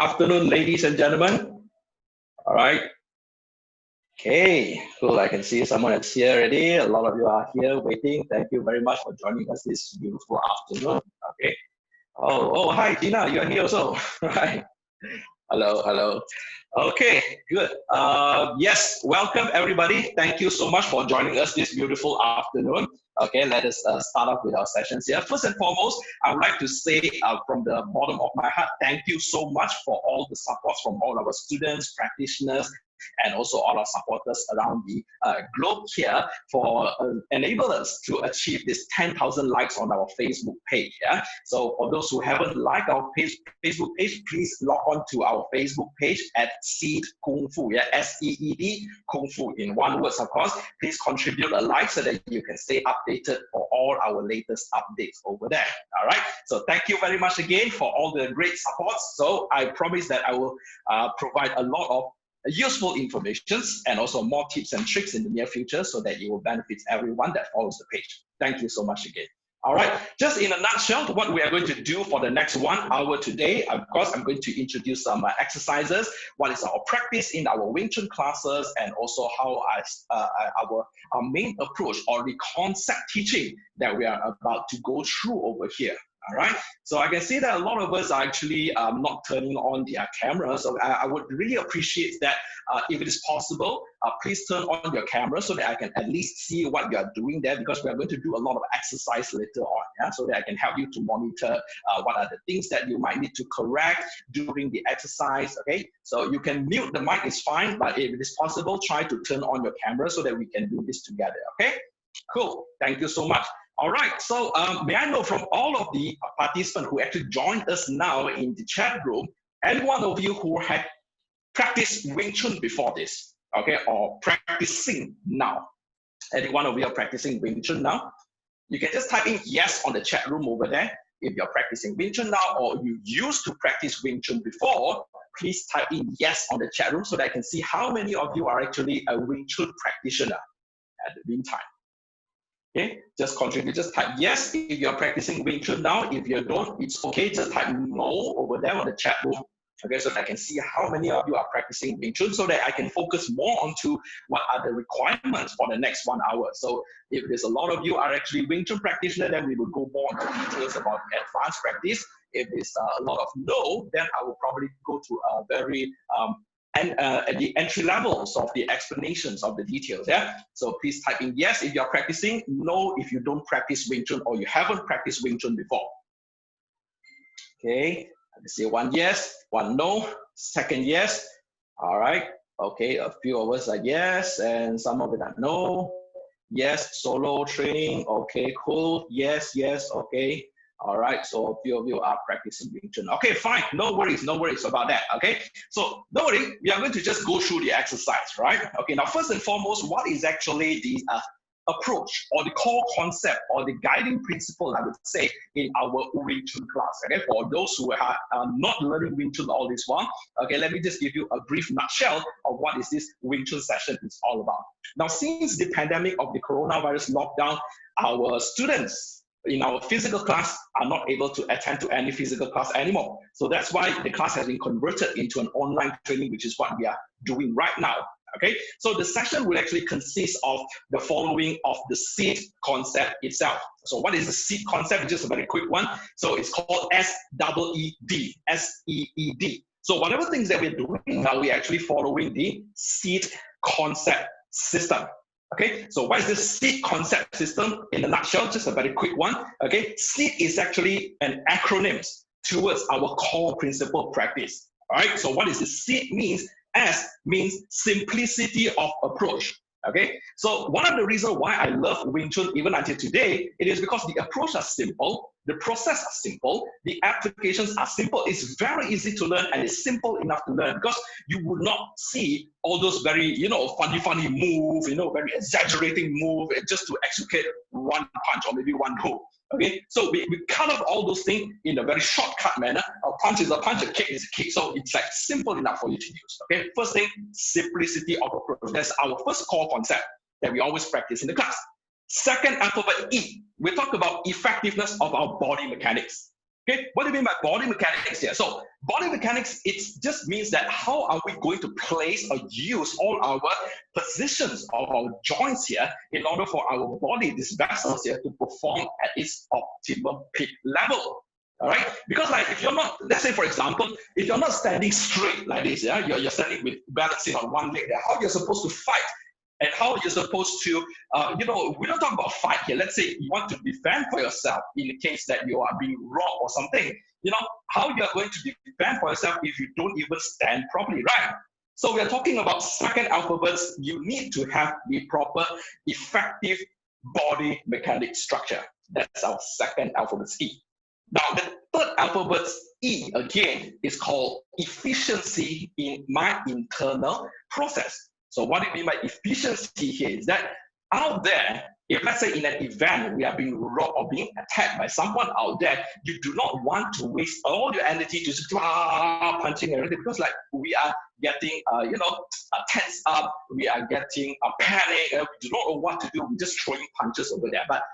afternoon, ladies and gentlemen. All right. Okay, cool. I can see someone is here already. A lot of you are here waiting. Thank you very much for joining us this beautiful afternoon. Okay. Oh, hi, Tina. You are here also. Hi. Hello. Okay, good. Yes, welcome everybody. Thank you so much for joining us this beautiful afternoon. Okay, let us start off with our sessions here. First and foremost, I would like to say from the bottom of my heart, thank you so much for all the supports from all our students, practitioners, and also all our supporters around the globe here for enable us to achieve this 10,000 likes on our Facebook page. Yeah. So for those who haven't liked our Facebook page, please log on to our Facebook page at Seed Kung Fu. Yeah, SEED Kung Fu in one word, of course. Please contribute a like so that you can stay updated for all our latest updates over there. All right. So thank you very much again for all the great supports. So I promise that I will provide a lot of useful information and also more tips and tricks in the near future so that it will benefit everyone that follows the page. Thank you so much again. All right, just in a nutshell, what we are going to do for the next 1 hour today, of course, I'm going to introduce some exercises, what is our practice in our Wing Chun classes, and also how our main approach or the concept teaching that we are about to go through over here. All right, so I can see that a lot of us are actually not turning on their camera. So I would really appreciate that if it is possible, please turn on your camera so that I can at least see what you are doing there, because we are going to do a lot of exercise later on, yeah, so that I can help you to monitor what are the things that you might need to correct during the exercise, okay? So you can mute the mic, is fine, but if it is possible, try to turn on your camera so that we can do this together, okay? Cool, thank you so much. All right, so may I know from all of the participants who actually joined us now in the chat room, any one of you who had practiced Wing Chun before this, okay, or practicing now? Any one of you are practicing Wing Chun now? You can just type in yes on the chat room over there. If you're practicing Wing Chun now or you used to practice Wing Chun before, please type in yes on the chat room so that I can see how many of you are actually a Wing Chun practitioner at the meantime. Okay, just contribute, just type yes if you're practicing Wing Chun now. If you don't, it's okay, just type no over there on the chat room. Okay, so that I can see how many of you are practicing Wing Chun so that I can focus more onto what are the requirements for the next 1 hour. So if there's a lot of you are actually Wing Chun practitioner, then we will go more into details about advanced practice. If there's a lot of no, then I will probably go to a very at the entry levels of the explanations of the details, yeah? So please type in yes if you're practicing, no if you don't practice Wing Chun or you haven't practiced Wing Chun before. Okay, let me see, one yes, one no, second yes. All right, okay, a few of us are yes, and some of it are no. Yes, solo training, okay, cool, yes, okay. All right, so a few of you are practicing Wing Chun. Okay, fine, no worries about that, okay? So don't worry, we are going to just go through the exercise, right? Okay, now first and foremost, what is actually the approach or the core concept or the guiding principle, I would say, in our Wing Chun class, okay? For those who are not learning Wing Chun all this while, okay, let me just give you a brief nutshell of what is this Wing Chun session is all about. Now, since the pandemic of the coronavirus lockdown, our students in our physical class are not able to attend to any physical class anymore. So that's why the class has been converted into an online training, which is what we are doing right now. Okay, so the session will actually consist of the following of the seed concept itself. So what is the seed concept? Just a very quick one. So it's called SEED, SEED. So whatever things that we're doing now, we're actually following the seed concept system. Okay, so what is this seed concept system in a nutshell? Just a very quick one. Okay, seed is actually an acronym towards our core principle practice. All right, so what is the seed means? S means simplicity of approach. Okay, so one of the reasons why I love Wing Chun even until today, it is because the approach are simple, the process are simple, the applications are simple. It's very easy to learn and it's simple enough to learn because you would not see all those very, funny move, very exaggerating move just to execute one punch or maybe one hook. Okay, so we cut off all those things in a very shortcut manner. A punch is a punch, a kick is a kick. So it's like simple enough for you to use. Okay, first thing, simplicity of approach. That's our first core concept that we always practice in the class. Second alphabet E, we talk about effectiveness of our body mechanics. Okay, what do you mean by body mechanics here? So body mechanics, it just means that how are we going to place or use all our positions of our joints here in order for our body, these vessels here, to perform at its optimum peak level. All right, because like if you're not, let's say for example, if you're not standing straight like this, yeah, you're standing with balancing on one leg there, how you're supposed to fight and how you're supposed to, we don't talk about fight here. Let's say you want to defend for yourself in the case that you are being robbed or something. How you're going to defend for yourself if you don't even stand properly, right? So we are talking about second alphabets. You need to have the proper, effective body mechanic structure. That's our second alphabet, E. Now, the third alphabet, E, again, is called efficiency in my internal process. So what do you mean by efficiency here is that out there, if let's say in an event we are being robbed or being attacked by someone out there, you do not want to waste all your energy just punching everything, because like we are getting tense up, we are getting panic, we do not know what to do, we're just throwing punches over there. But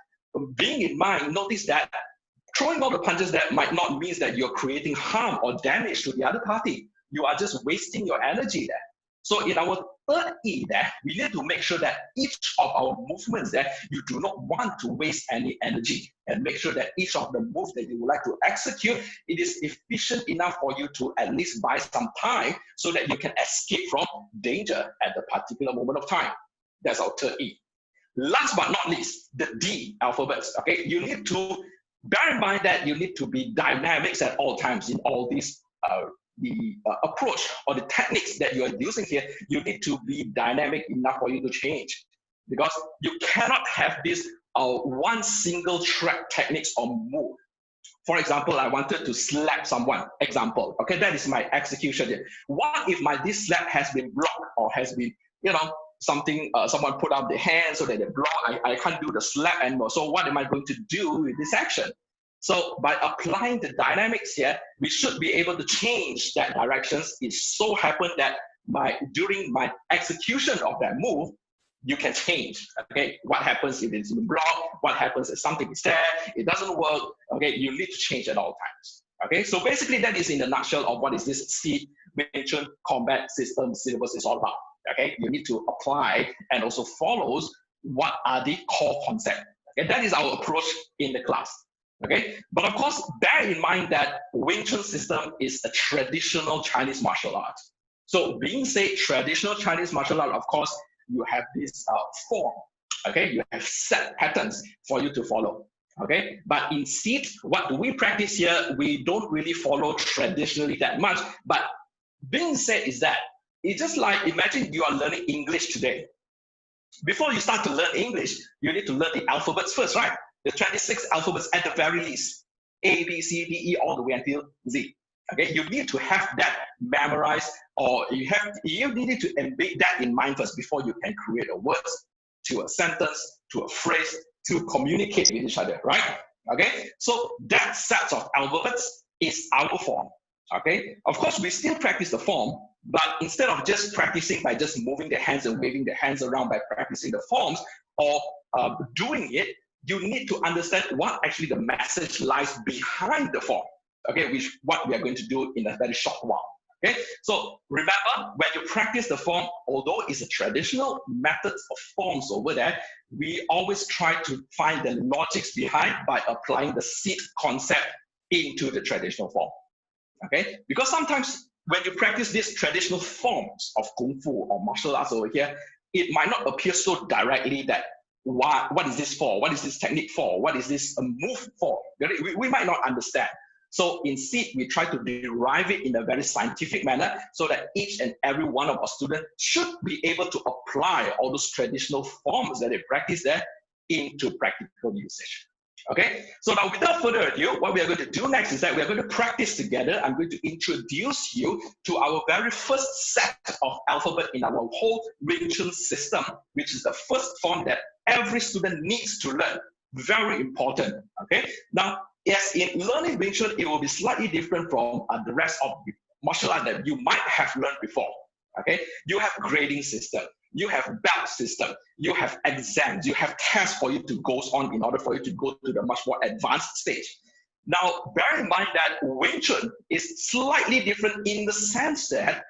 being in mind, notice that throwing all the punches that might not mean that you're creating harm or damage to the other party. You are just wasting your energy there. So in our third E there, we need to make sure that each of our movements there, you do not want to waste any energy, and make sure that each of the moves that you would like to execute, it is efficient enough for you to at least buy some time so that you can escape from danger at the particular moment of time. That's our third E. Last but not least, the D alphabets. Okay, you need to bear in mind that you need to be dynamics at all times in all these the approach or the techniques that you are using here. You need to be dynamic enough for you to change, because you cannot have this one single track techniques or move. For example, I wanted to slap someone. Example, okay, that is my execution here. What if this slap has been blocked or has been, something, someone put up the hand so that they block, I can't do the slap anymore. So what am I going to do with this action? So by applying the dynamics here, we should be able to change that directions. It so happened that during my execution of that move, you can change. Okay, what happens if it's been blocked? What happens if something is there? It doesn't work. Okay, you need to change at all times. Okay, so basically that is in the nutshell of what is this C Wing Chun combat system syllabus is all about. Okay, you need to apply and also follows what are the core concepts. Okay, that is our approach in the class. Okay, but of course, bear in mind that Wing Chun system is a traditional Chinese martial art. So being said traditional Chinese martial art, of course, you have this form. Okay, you have set patterns for you to follow. Okay, but instead, what do we practice here? We don't really follow traditionally that much. But being said is that it's just like, imagine you are learning English today. Before you start to learn English, you need to learn the alphabets first, right? The 26 alphabets at the very least. A, B, C, D, E, all the way until Z. Okay, you need to have that memorized, or you need to embed that in mind first before you can create a word, to a sentence, to a phrase, to communicate with each other, right? Okay, so that set of alphabets is our form. Okay, of course, we still practice the form, but instead of just practicing by just moving the hands and waving the hands around by practicing the forms or doing it, you need to understand what actually the message lies behind the form. Okay, which what we are going to do in a very short while. Okay, so remember, when you practice the form, although it's a traditional method of forms over there, we always try to find the logics behind by applying the seed concept into the traditional form. Okay, because sometimes when you practice these traditional forms of Kung Fu or martial arts over here, it might not appear so directly that what is this for? What is this technique for? What is this move for? We might not understand. So instead, we try to derive it in a very scientific manner so that each and every one of our students should be able to apply all those traditional forms that they practice there into practical usage. Okay, so now without further ado, what we are going to do next is that we are going to practice together. I'm going to introduce you to our very first set of alphabet in our whole Wing Chun system, which is the first form that every student needs to learn. Very important. Okay, now yes, in learning Wing Chun, it will be slightly different from the rest of the martial art that you might have learned before. Okay, you have grading system, you have belt system, you have exams, you have tests for you to go on in order for you to go to the much more advanced stage. Now, bear in mind that Wing Chun is slightly different in the sense that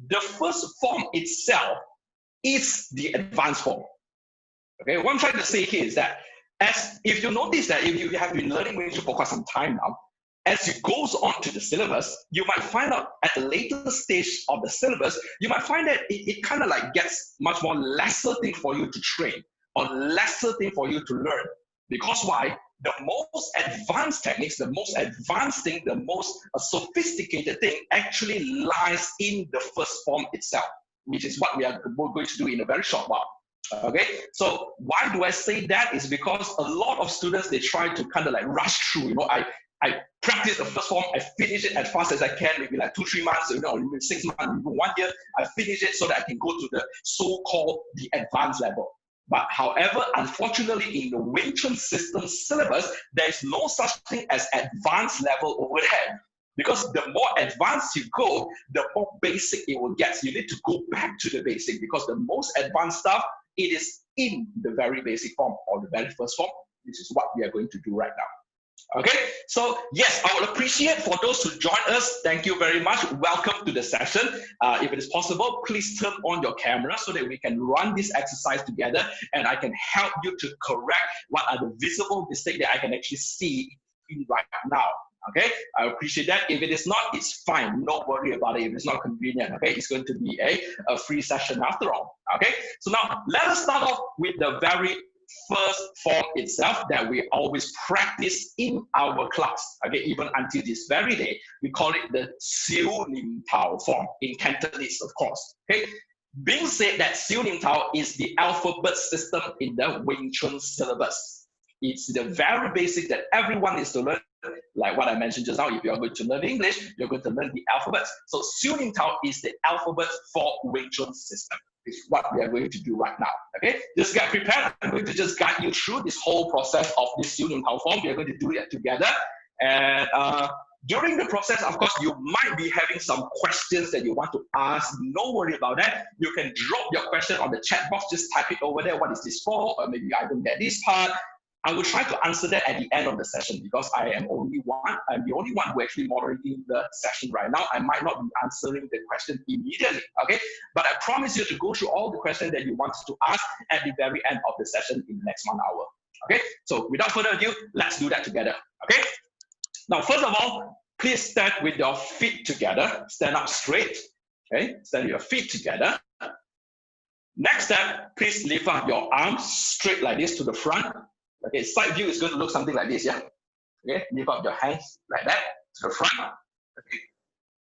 the first form itself is the advanced form. Okay, what I'm trying to say here is that as if you notice that if you have been learning Wing Chun for quite some time now, as it goes on to the syllabus, you might find out at the later stage of the syllabus, you might find that it kind of like gets much more lesser thing for you to train or lesser thing for you to learn. Because why? The most advanced techniques, the most advanced thing, the most sophisticated thing actually lies in the first form itself, which is what we are going to do in a very short while. Okay, so why do I say that? Is because a lot of students, they try to kind of like rush through. I practice the first form, I finish it as fast as I can, maybe like 2-3 months, maybe 6 months, maybe 1 year. I finish it so that I can go to the so-called the advanced level. But however, unfortunately, in the Wing Chun system syllabus, there is no such thing as advanced level over there. Because the more advanced you go, the more basic it will get. You need to go back to the basic because the most advanced stuff, it is in the very basic form or the very first form. This is what we are going to do right now. Okay, so yes, I would appreciate for those who join us. Thank you very much. Welcome to the session. If it is possible, please turn on your camera so that we can run this exercise together and I can help you to correct what are the visible mistakes that I can actually see right now. Okay, I appreciate that. If it is not, it's fine. Don't worry about it if it's not convenient. Okay, it's going to be a free session after all. Okay, so now let us start off with the very first form itself that we always practice in our class. Okay, even until this very day, we call it the Siu Nim Tao form in Cantonese, of course. Okay, being said that Siu Nim Tao is the alphabet system in the Wing Chun syllabus. It's the very basic that everyone is to learn. Like what I mentioned just now, if you're going to learn English, you're going to learn the alphabets. So Siu Nim Tao is the alphabet for Wing Chun system. Is what we are going to do right now. Okay, just get prepared. I'm going to just guide you through this whole process of this Siu Nim Tao form. We are going to do it together. And during the process, of course, you might be having some questions that you want to ask. No worry about that. You can drop your question on the chat box. Just type it over there. What is this for? Or maybe I don't get this part. I will try to answer that at the end of the session because I'm the only one who actually moderating the session right now. I might not be answering the question immediately, okay? But I promise you to go through all the questions that you want to ask at the very end of the session in the next 1 hour, okay? So without further ado, let's do that together, okay? Now, first of all, please stand with your feet together. Stand up straight, okay? Stand with your feet together. Next step, please lift up your arms straight like this to the front. Okay, side view is going to look something like this, yeah? Okay, lift up your hands like that to the front. Okay.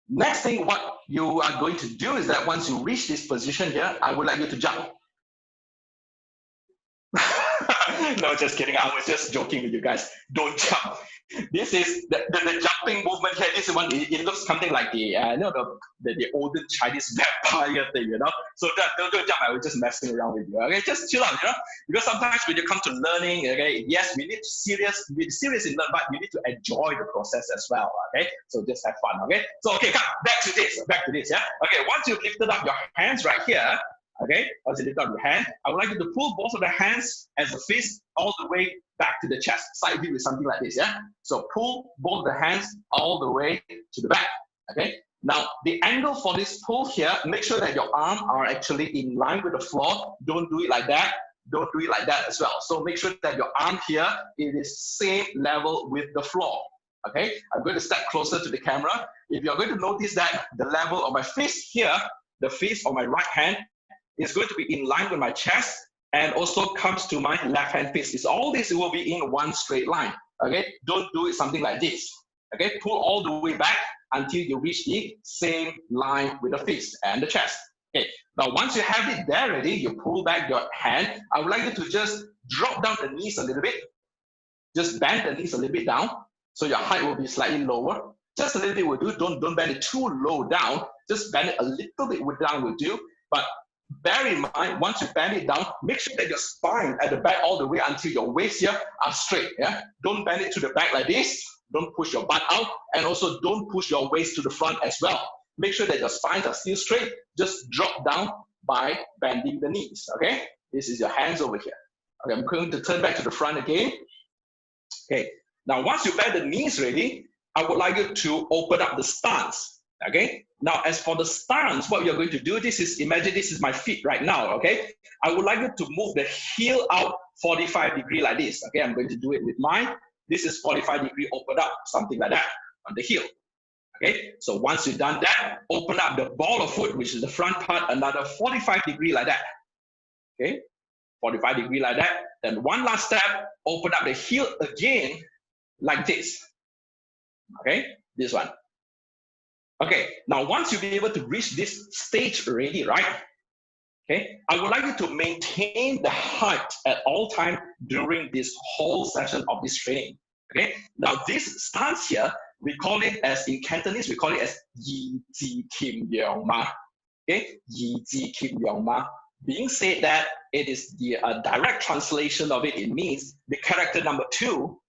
Next thing, what you are going to do is that once you reach this position here, I would like you to jump. No, just kidding. I was just joking with you guys. Don't jump. This is the jumping movement here. This one, it looks something like the olden Chinese vampire thing, So don't jump. I was just messing around with you. Okay, just chill out, Because sometimes when you come to learning, okay, yes, we need to be serious in learn, but you need to enjoy the process as well. Okay, so just have fun. Okay, so okay, come back to this. Yeah. Okay, once you've lifted up your hands right here. Okay, once you lift up your hand, I would like you to pull both of the hands as a fist all the way back to the chest. Side view is something like this, yeah? So pull both the hands all the way to the back, okay? Now, the angle for this pull here, make sure that your arms are actually in line with the floor. Don't do it like that. Don't do it like that as well. So make sure that your arm here is same level with the floor, okay? I'm going to step closer to the camera. If you're going to notice that the level of my fist here, the fist of my right hand, is going to be in line with my chest and also comes to my left hand fist. All this will be in one straight line. Okay, don't do it something like this. Okay, pull all the way back until you reach the same line with the fist and the chest. Okay, now once you have it there ready, you pull back your hand. I would like you to just drop down the knees a little bit. Just bend the knees a little bit down so your height will be slightly lower. Just a little bit will do. Don't bend it too low down. Just bend it a little bit down will do. But bear in mind, once you bend it down, make sure that your spine at the back all the way until your waist here are straight. Yeah, don't bend it to the back like this. Don't push your butt out, and also don't push your waist to the front as well. Make sure that your spines are still straight. Just drop down by bending the knees. Okay, this is your hands over here. Okay, I'm going to turn back to the front again. Okay, Now, once you bend the knees ready, I would like you to open up the stance. Okay. Now, as for the stance, what you're going to do, imagine this is my feet right now. Okay. I would like you to move the heel out 45 degree like this. Okay. I'm going to do it with mine. This is 45 degree open up, something like that on the heel. Okay. So once you've done that, open up the ball of foot, which is the front part, another 45 degree like that. Okay. 45 degree like that. Then one last step, open up the heel again like this. Okay, this one. Okay, now once you be able to reach this stage already, right? Okay, I would like you to maintain the height at all time during this whole session of this training. Okay, now this stance here, we call it as in Cantonese, we call it as Yi Ji Kim Yong Ma. Okay, Yi Ji Kim Yong Ma. Being said that it is the direct translation of it, it means the character number 2,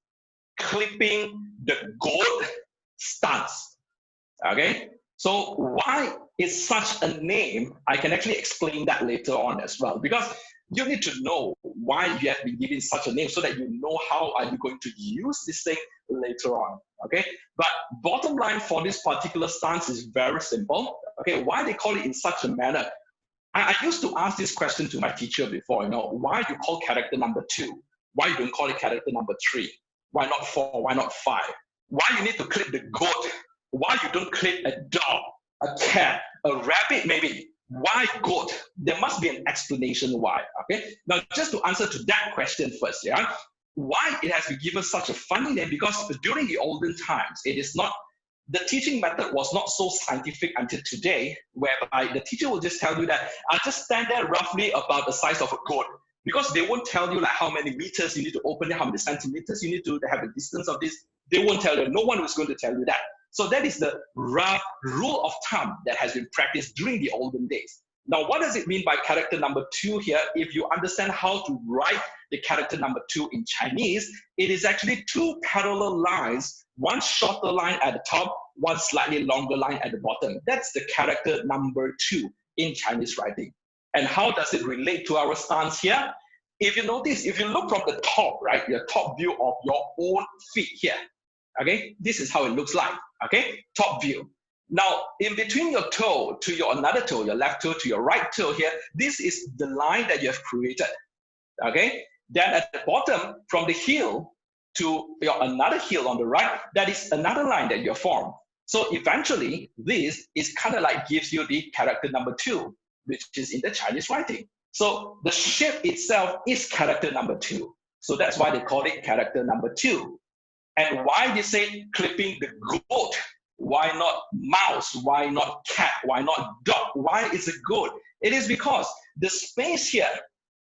clipping the goat stance. Okay, so why is such a name? I can actually explain that later on as well, because you need to know why you have been given such a name so that you know how are you going to use this thing later on. Okay, but bottom line for this particular stance is very simple. Okay, why they call it in such a manner? I used to ask this question to my teacher before, why you call character number 2? Why you don't call it character number 3? Why not 4? Why not 5? Why you need to clip the goat? Why you don't clip a dog, a cat, a rabbit maybe? Why goat? There must be an explanation why, okay? Now, just to answer to that question first, yeah? Why it has been given such a funny name? Because during the olden times, the teaching method was not so scientific until today, whereby the teacher will just tell you that I'll just stand there roughly about the size of a goat, because they won't tell you like how many meters you need to open it, how many centimeters you need to have a distance of this. They won't tell you. No one is going to tell you that. So that is the rough rule of thumb that has been practiced during the olden days. Now, what does it mean by character number 2 here? If you understand how to write the character number 2 in Chinese, it is actually 2 parallel lines, one shorter line at the top, one slightly longer line at the bottom. That's the character number 2 in Chinese writing. And how does it relate to our stance here? If you notice, if you look from the top, right, your top view of your own feet here, okay, this is how it looks like, okay, top view. Now, in between your toe to your another toe, your left toe to your right toe here, this is the line that you have created, okay? Then at the bottom, from the heel to your another heel on the right, that is another line that you have formed. So eventually, this is kind of like gives you the character number 2, which is in the Chinese writing. So the shape itself is character number 2. So that's why they call it character number 2. And why they say clipping the goat? Why not mouse? Why not cat? Why not dog? Why is it goat? It is because the space here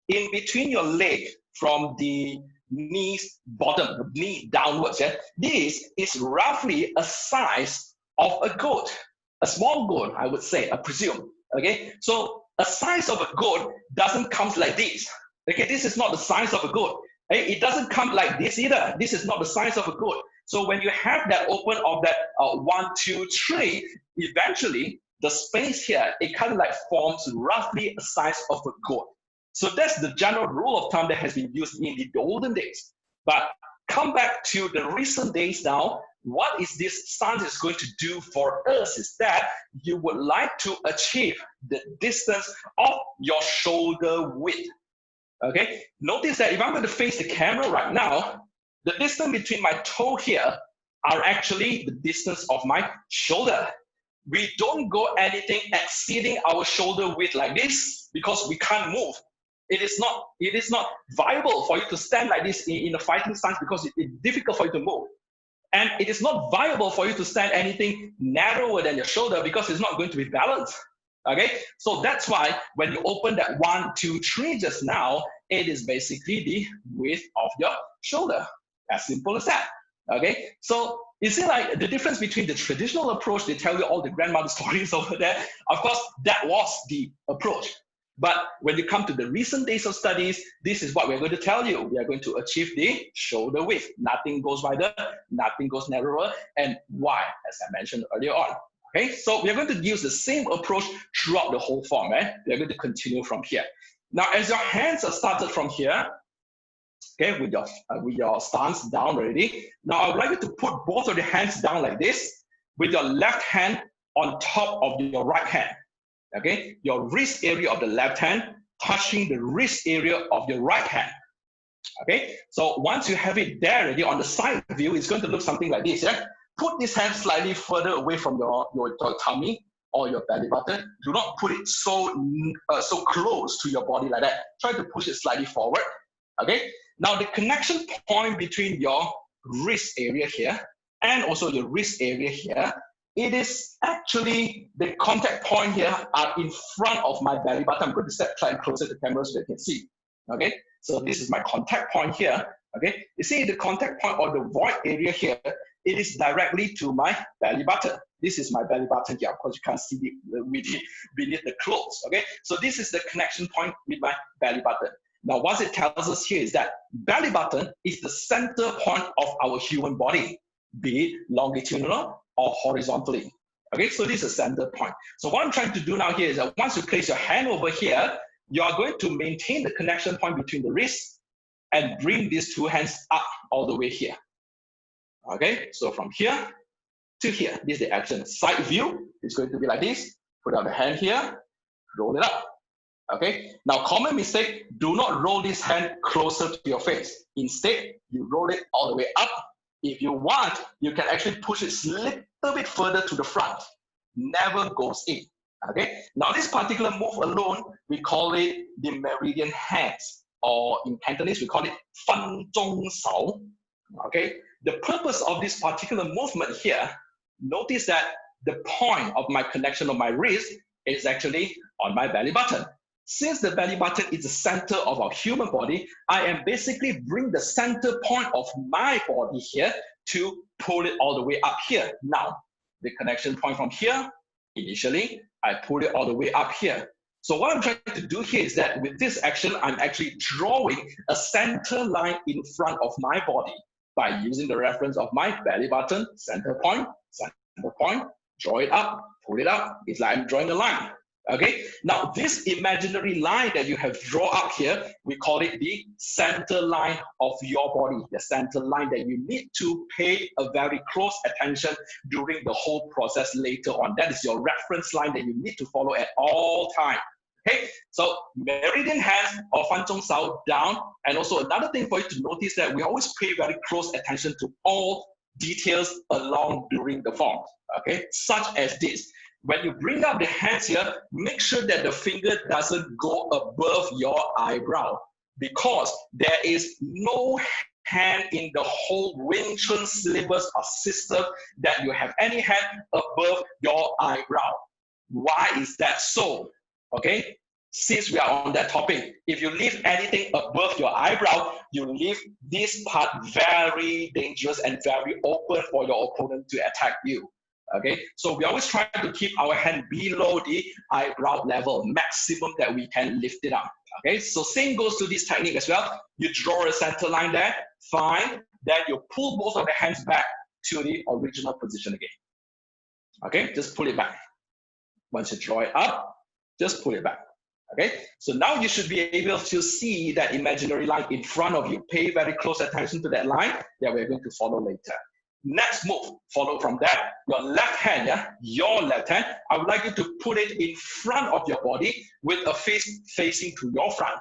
in between your leg from the knees bottom, knee downwards, yeah, this is roughly a size of a goat, a small goat, I would say, I presume. Okay, so a size of a goat doesn't come like this. Okay, this is not the size of a goat. It doesn't come like this either. This is not the size of a goat. So when you have that open of that 1, 2, 3, eventually the space here, it kind of like forms roughly a size of a goat. So that's the general rule of thumb that has been used in the olden days. But come back to the recent days now, what is this stance is going to do for us is that you would like to achieve the distance of your shoulder width. Okay, notice that if I'm going to face the camera right now, the distance between my toe here are actually the distance of my shoulder. We don't go anything exceeding our shoulder width like this because we can't move. It is not viable for you to stand like this in a fighting stance because it's difficult for you to move. And it is not viable for you to stand anything narrower than your shoulder because it's not going to be balanced. Okay, so that's why when you open that 1, 2, 3 just now, it is basically the width of your shoulder. As simple as that. Okay, so you see like the difference between the traditional approach, they tell you all the grandmother stories over there. Of course, that was the approach. But when you come to the recent days of studies, this is what we're going to tell you. We are going to achieve the shoulder width. Nothing goes wider, nothing goes narrower, and why, as I mentioned earlier on. Okay, so we're going to use the same approach throughout the whole form. We're going to continue from here. Now, as your hands are started from here, Okay, with your stance down already. Now I would like you to put both of your hands down like this, with your left hand on top of your right hand. Okay, your wrist area of the left hand touching the wrist area of your right hand. Okay, so once you have it there already on the side view, it's going to look something like this. Yeah? Put this hand slightly further away from your tummy or your belly button. Do not put it so close to your body like that. Try to push it slightly forward. Okay, now the connection point between your wrist area here and also your wrist area here, it is actually the contact point here are in front of my belly button. I'm going to step slightly closer to the camera so you can see. Okay, so this is my contact point here. Okay, you see the contact point or the void area here, it is directly to my belly button. This is my belly button here. Of course, you can't see it beneath the clothes. Okay, so this is the connection point with my belly button. Now, what it tells us here is that belly button is the center point of our human body, be it longitudinal or horizontally. Okay, so this is a center point. So what I'm trying to do now here is that once you place your hand over here, you are going to maintain the connection point between the wrists and bring these two hands up all the way here. Okay, so from here to here, this is the action. Side view is going to be like this. Put out the hand here, roll it up. Okay, now common mistake, do not roll this hand closer to your face. Instead, you roll it all the way up. If you want, you can actually push it a little bit further to the front. Never goes in. Okay, now this particular move alone, we call it the meridian hands, or in Cantonese, we call it fan zhong sao. Okay, the purpose of this particular movement here, notice that the point of my connection of my wrist is actually on my belly button. Since the belly button is the center of our human body, I am basically bring the center point of my body here to pull it all the way up here. Now, the connection point from here, initially, I pull it all the way up here. So what I'm trying to do here is that with this action, I'm actually drawing a center line in front of my body by using the reference of my belly button, center point, draw it up, pull it up. It's like I'm drawing a line. Okay, now this imaginary line that you have drawn up here, we call it the center line of your body, the center line that you need to pay a very close attention during the whole process later on. That is your reference line that you need to follow at all times. Okay, so meridian hands or fan zhong sao down, and also another thing for you to notice that we always pay very close attention to all details along during the form. Okay, such as this. When you bring up the hands here, make sure that the finger doesn't go above your eyebrow, because there is no hand in the whole Wing Chun syllabus or system that you have any hand above your eyebrow. Why is that so? Okay, since we are on that topic, if you leave anything above your eyebrow, you leave this part very dangerous and very open for your opponent to attack you. Okay, so we always try to keep our hand below the eyebrow level, maximum that we can lift it up. Okay, so same goes to this technique as well. You draw a center line there, fine. Then you pull both of the hands back to the original position again. Okay, just pull it back. Once you draw it up, just pull it back. Okay, so now you should be able to see that imaginary line in front of you. Pay very close attention to that line that we're going to follow later. Next move, follow from that, your left hand, your left hand, I would like you to put it in front of your body with a fist facing to your front.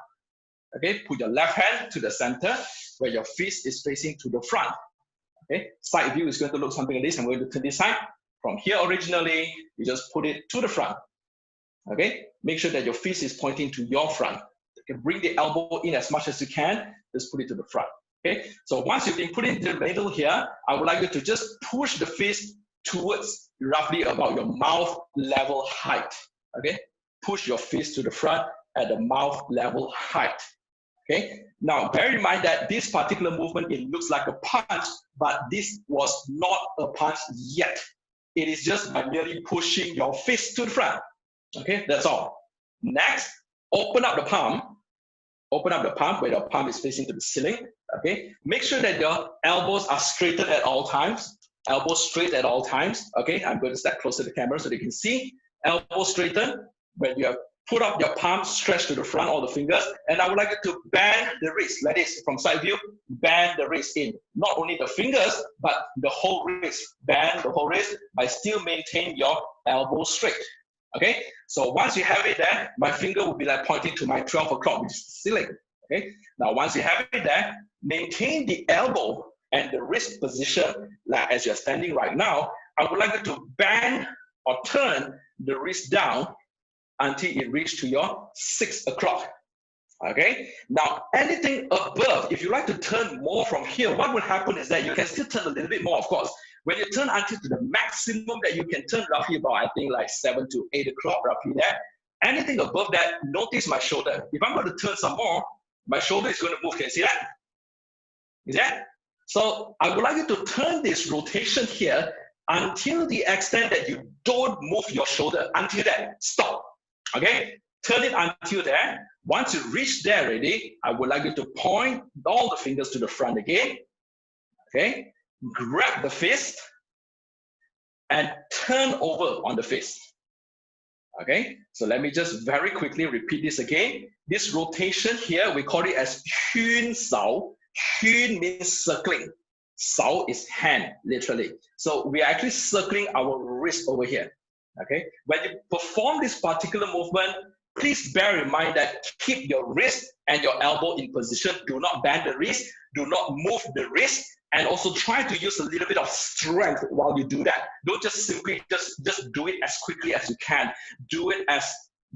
Okay, put your left hand to the center where your fist is facing to the front. Okay, side view is going to look something like this. I'm going to turn this side. From here originally, you just put it to the front. Okay, make sure that your fist is pointing to your front. You can bring the elbow in as much as you can, just put it to the front. Okay, so once you've been put into the middle here, I would like you to just push the fist towards roughly about your mouth level height. Okay, push your fist to the front at the mouth level height. Okay, now bear in mind that this particular movement, it looks like a punch, but this was not a punch yet. It is just by merely pushing your fist to the front. Okay, that's all. Next, open up the palm. Open up the palm where your palm is facing to the ceiling. Okay, make sure that your elbows are straightened at all times. Elbows straight at all times. Okay, I'm going to step closer to the camera so they can see. Elbows straightened. When you have Put up your palm, stretch to the front, all the fingers, and I would like you to bend the wrist like this from side view. Bend the wrist in, not only the fingers, but the whole wrist. Bend the whole wrist, but still maintain your elbow straight. Okay, so once you have it there, my finger will be like pointing to my 12 o'clock, which is the ceiling. Okay, now once you have it there, maintain the elbow and the wrist position like as you're standing right now. I would like you to bend or turn the wrist down until it reaches to your 6 o'clock. Okay, now anything above, if you like to turn more from here, what will happen is that you can still turn a little bit more, of course. When you turn until to the maximum that you can turn, roughly about, I think like 7 to 8 o'clock, roughly there. Anything above that, notice my shoulder. If I'm going to turn some more, my shoulder is going to move. Can you see that? Is that? So I would like you to turn this rotation here until the extent that you don't move your shoulder. Until that, stop. Okay, turn it until there. Once you reach there already, I would like you to point all the fingers to the front again. Okay, grab the fist and turn over on the fist. Okay, so let me just very quickly repeat this again. This rotation here, we call it as chun sao. Chun means circling. Sao is hand, literally. So we are actually circling our wrist over here. Okay, when you perform this particular movement, please bear in mind that keep your wrist and your elbow in position. Do not bend the wrist. Do not move the wrist. And also try to use a little bit of strength while you do that. Don't just simply just do it as quickly as you can. Do it as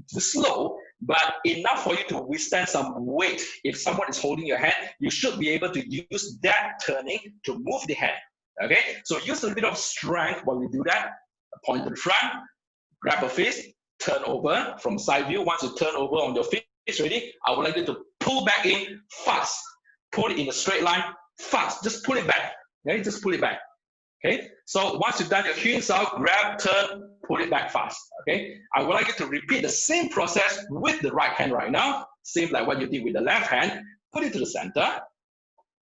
slow, but enough for you to withstand some weight. If someone is holding your hand, you should be able to use that turning to move the hand. Okay, so use a little bit of strength while you do that. Point to the front, grab a fist, turn over from side view. Once you turn over on your fist ready, I would like you to pull back in fast. Pull it in a straight line, fast. Just pull it back. Okay, just pull it back. Okay, so once you've done your chun sao, grab, turn, pull it back fast. Okay, I would like you to repeat the same process with the right hand right now. Same like what you did with the left hand. Put it to the center.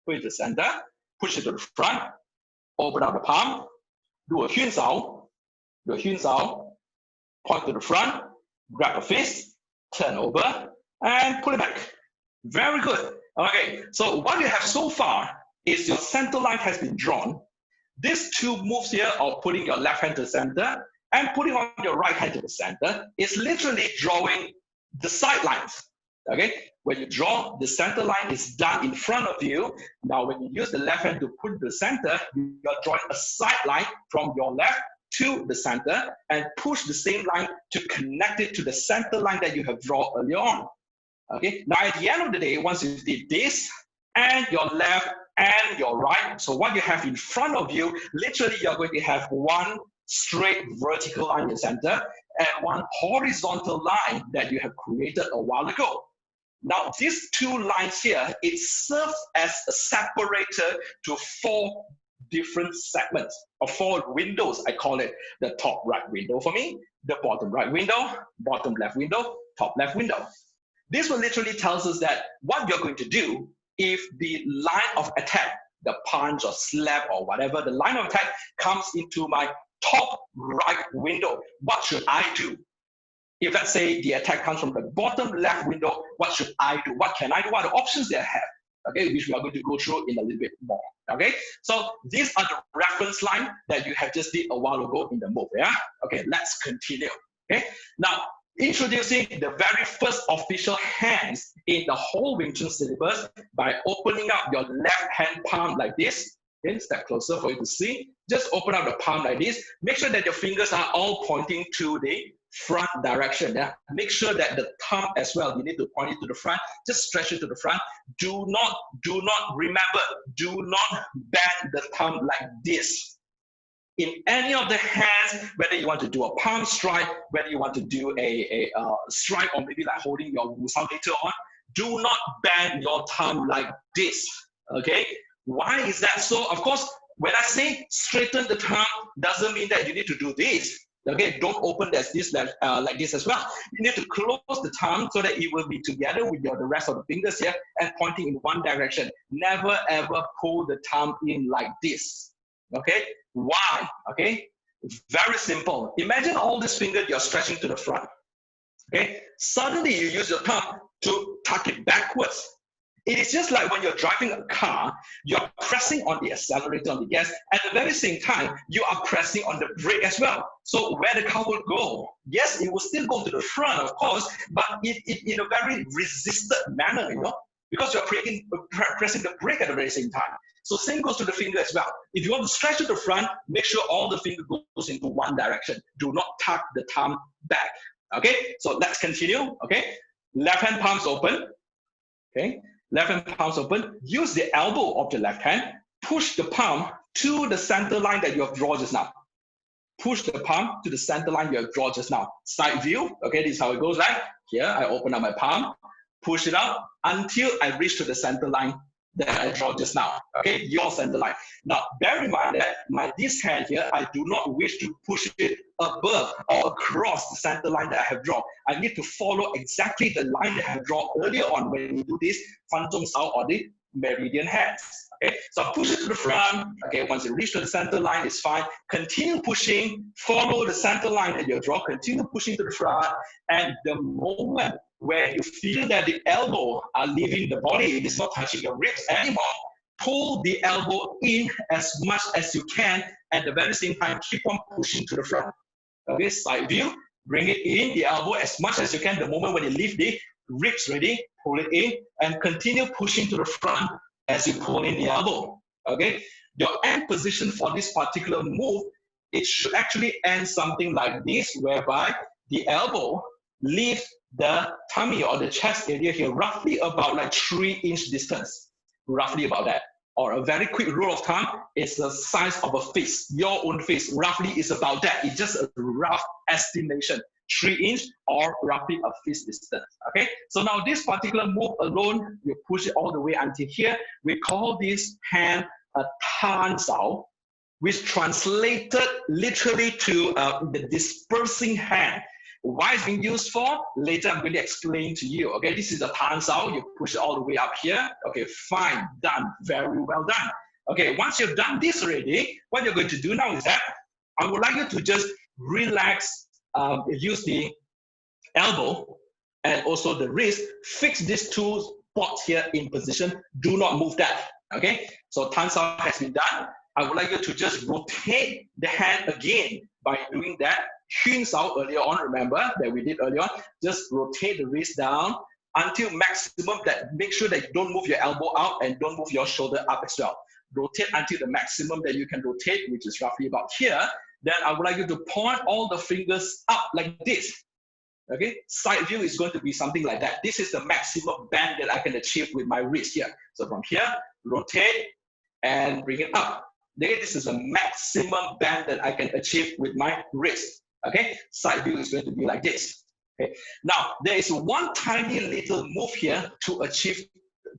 Put it to the center. Push it to the front. Open up the palm. Do a chun sao. Do a chun sao. Point to the front. Grab a fist. Turn over and pull it back. Very good. Okay, so what you have so far is your center line has been drawn. These two moves here of putting your left hand to the center and putting on your right hand to the center is literally drawing the side lines. Okay, when you draw, the center line is done in front of you. Now, when you use the left hand to put the center, you are drawing a side line from your left to the center and push the same line to connect it to the center line that you have drawn earlier on. Okay, now at the end of the day, once you did this and your left and your right, so what you have in front of you, literally you're going to have one straight vertical line in the center and one horizontal line that you have created a while ago. Now these two lines here, it serves as a separator to four different segments or four windows. I call it the top right window for me, the bottom right window, bottom left window, top left window. This one literally tells us that what you're going to do if the line of attack, the punch or slap or whatever, the line of attack comes into my top right window, what should I do? If let's say the attack comes from the bottom left window, what should I do? What can I do? What are the options that I have? Okay, which we are going to go through in a little bit more. Okay, so these are the reference line that you have just did a while ago in the move. Yeah. Okay, let's continue. Okay, now introducing the very first official hands in the whole Wing Chun syllabus by opening up your left hand palm like this. Okay, step closer for you to see. Just open up the palm like this. Make sure that your fingers are all pointing to the front direction. Yeah? Make sure that the thumb as well, you need to point it to the front. Just stretch it to the front. Do not bend the thumb like this. In any of the hands, whether you want to do a palm strike, whether you want to do a strike or maybe like holding your wu sao later on, do not bend your thumb like this. Okay? Why is that so? Of course, when I say straighten the thumb, doesn't mean that you need to do this. Okay, don't open this like this as well. You need to close the thumb so that it will be together with the rest of the fingers here and pointing in one direction. Never ever pull the thumb in like this. Okay, why? Okay, very simple. Imagine all these fingers you're stretching to the front. Okay, suddenly you use your thumb to tuck it backwards. It is just like when you're driving a car, you're pressing on the accelerator, on the gas, at the very same time, you are pressing on the brake as well. So where the car will go, yes, it will still go to the front, of course, but in a very resisted manner, because you're pressing the brake at the very same time. So same goes to the finger as well. If you want to stretch to the front, make sure all the finger goes into one direction. Do not tuck the thumb back. Okay, so let's continue. Okay, left hand palms open. Okay, left hand palms open. Use the elbow of the left hand. Push the palm to the center line that you have drawn just now. Push the palm to the center line you have drawn just now. Side view. Okay, this is how it goes, right? Here, I open up my palm, push it up until I reach to the center line that I draw just now. Okay, your center line. Now, bear in mind that this hand here, I do not wish to push it above or across the center line that I have drawn. I need to follow exactly the line that I have drawn earlier on when you do this fan zhong sao or the meridian hands. Okay, so push it to the front. Okay, once you reach to the center line, it's fine. Continue pushing, follow the center line that you draw, continue pushing to the front, and the moment where you feel that the elbow are leaving the body, it is not touching your ribs anymore, pull the elbow in as much as you can, at the very same time, keep on pushing to the front. Okay, side view, bring it in, the elbow as much as you can. The moment when you leave the ribs ready, pull it in, and continue pushing to the front as you pull in the elbow. Okay, your end position for this particular move, it should actually end something like this, whereby the elbow leaves the tummy or the chest area here roughly about like 3-inch distance, roughly about that. Or a very quick rule of thumb is the size of a fist. Your own fist roughly is about that. It's just a rough estimation. 3-inch or roughly a fist distance. Okay, so now this particular move alone, you push it all the way until here. We call this hand a tan sao, which translated literally to the dispersing hand. Why it's being used for? Later I'm going to explain to you. Okay, this is a tan sao. You push it all the way up here. Okay, fine, done, very well done. Okay, once you've done this already, what you're going to do now is that I would like you to just relax, use the elbow and also the wrist, fix these two spots here in position. Do not move that. Okay, so tan sao has been done. I would like you to just rotate the hand again by doing that. Chun sao earlier on, remember that we did earlier on, just rotate the wrist down until maximum, that make sure that you don't move your elbow out and don't move your shoulder up as well. Rotate until the maximum that you can rotate, which is roughly about here. Then I would like you to point all the fingers up like this. Okay, side view is going to be something like that. This is the maximum bend that I can achieve with my wrist here. So from here, rotate and bring it up. This is a maximum bend that I can achieve with my wrist. Okay, side view is going to be like this. Okay, now there is one tiny little move here to achieve,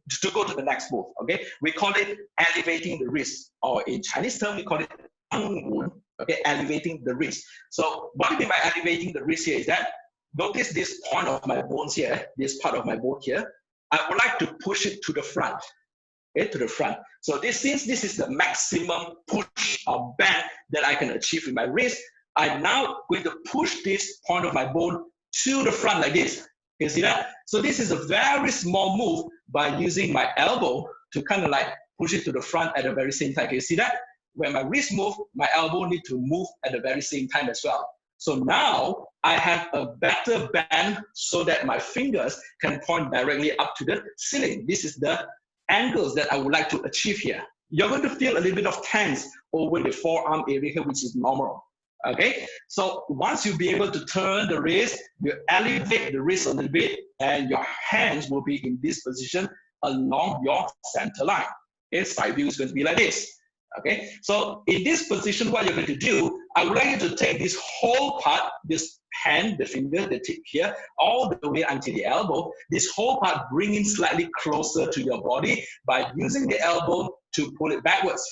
to go to the next move. Okay, we call it elevating the wrist, or in Chinese term we call it okay, elevating the wrist. So what I mean by elevating the wrist here is that, notice this point of my bones here, this part of my bone here, I would like to push it to the front. Okay, to the front. So since this is the maximum push or bend that I can achieve with my wrist, I'm now going to push this point of my bone to the front like this. You see that? So this is a very small move by using my elbow to kind of like push it to the front at the very same time. Can you see that? When my wrist moves, my elbow need to move at the very same time as well. So now I have a better bend so that my fingers can point directly up to the ceiling. This is the angles that I would like to achieve here. You're going to feel a little bit of tense over the forearm area here, which is normal. Okay, so once you be able to turn the wrist, you elevate the wrist a little bit, and your hands will be in this position along your center line. Okay, side view is going to be like this. Okay, so in this position, what you're going to do, I would like you to take this whole part, this hand, the finger, the tip here, all the way until the elbow. This whole part, bring it slightly closer to your body by using the elbow to pull it backwards.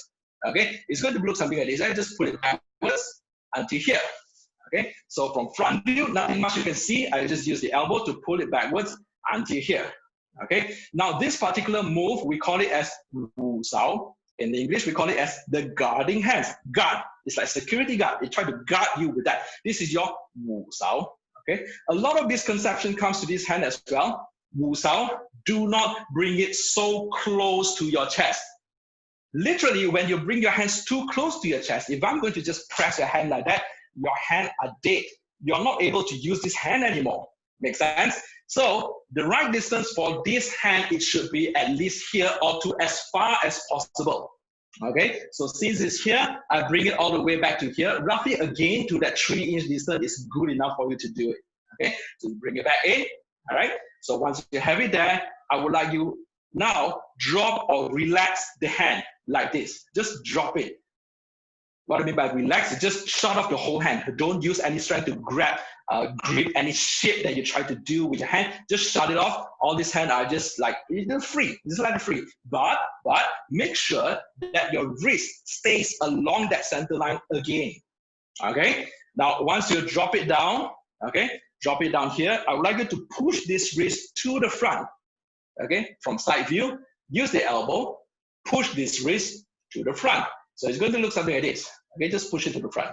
Okay, it's going to look something like this. I just pull it backwards until here. Okay, so from front view, nothing much you can see. I just use the elbow to pull it backwards until here. Okay, now this particular move, we call it as wu sao. In English, we call it as the guarding hands. Guard, it's like security guard. They try to guard you with that. This is your wu sao. Okay, a lot of misconception comes to this hand as well. Wu Sao, do not bring it so close to your chest. Literally, when you bring your hands too close to your chest, if I'm going to just press your hand like that, your hand are dead. You're not able to use this hand anymore. Make sense? So the right distance for this hand, it should be at least here or to as far as possible. Okay, so since it's here, I bring it all the way back to here. Roughly again to that 3-inch distance is good enough for you to do it. Okay, so bring it back in. All right, so once you have it there, I would like you now drop or relax the hand like this. Just drop it. What I mean by relax is just shut off the whole hand. Don't use any strength to grab, grip any shape that you try to do with your hand. Just shut it off. All these hands are just like free. Just like free. But make sure that your wrist stays along that center line again. Okay. Now once you drop it down, okay, drop it down here. I would like you to push this wrist to the front. Okay, from side view, use the elbow, push this wrist to the front. So it's going to look something like this. Okay, just push it to the front.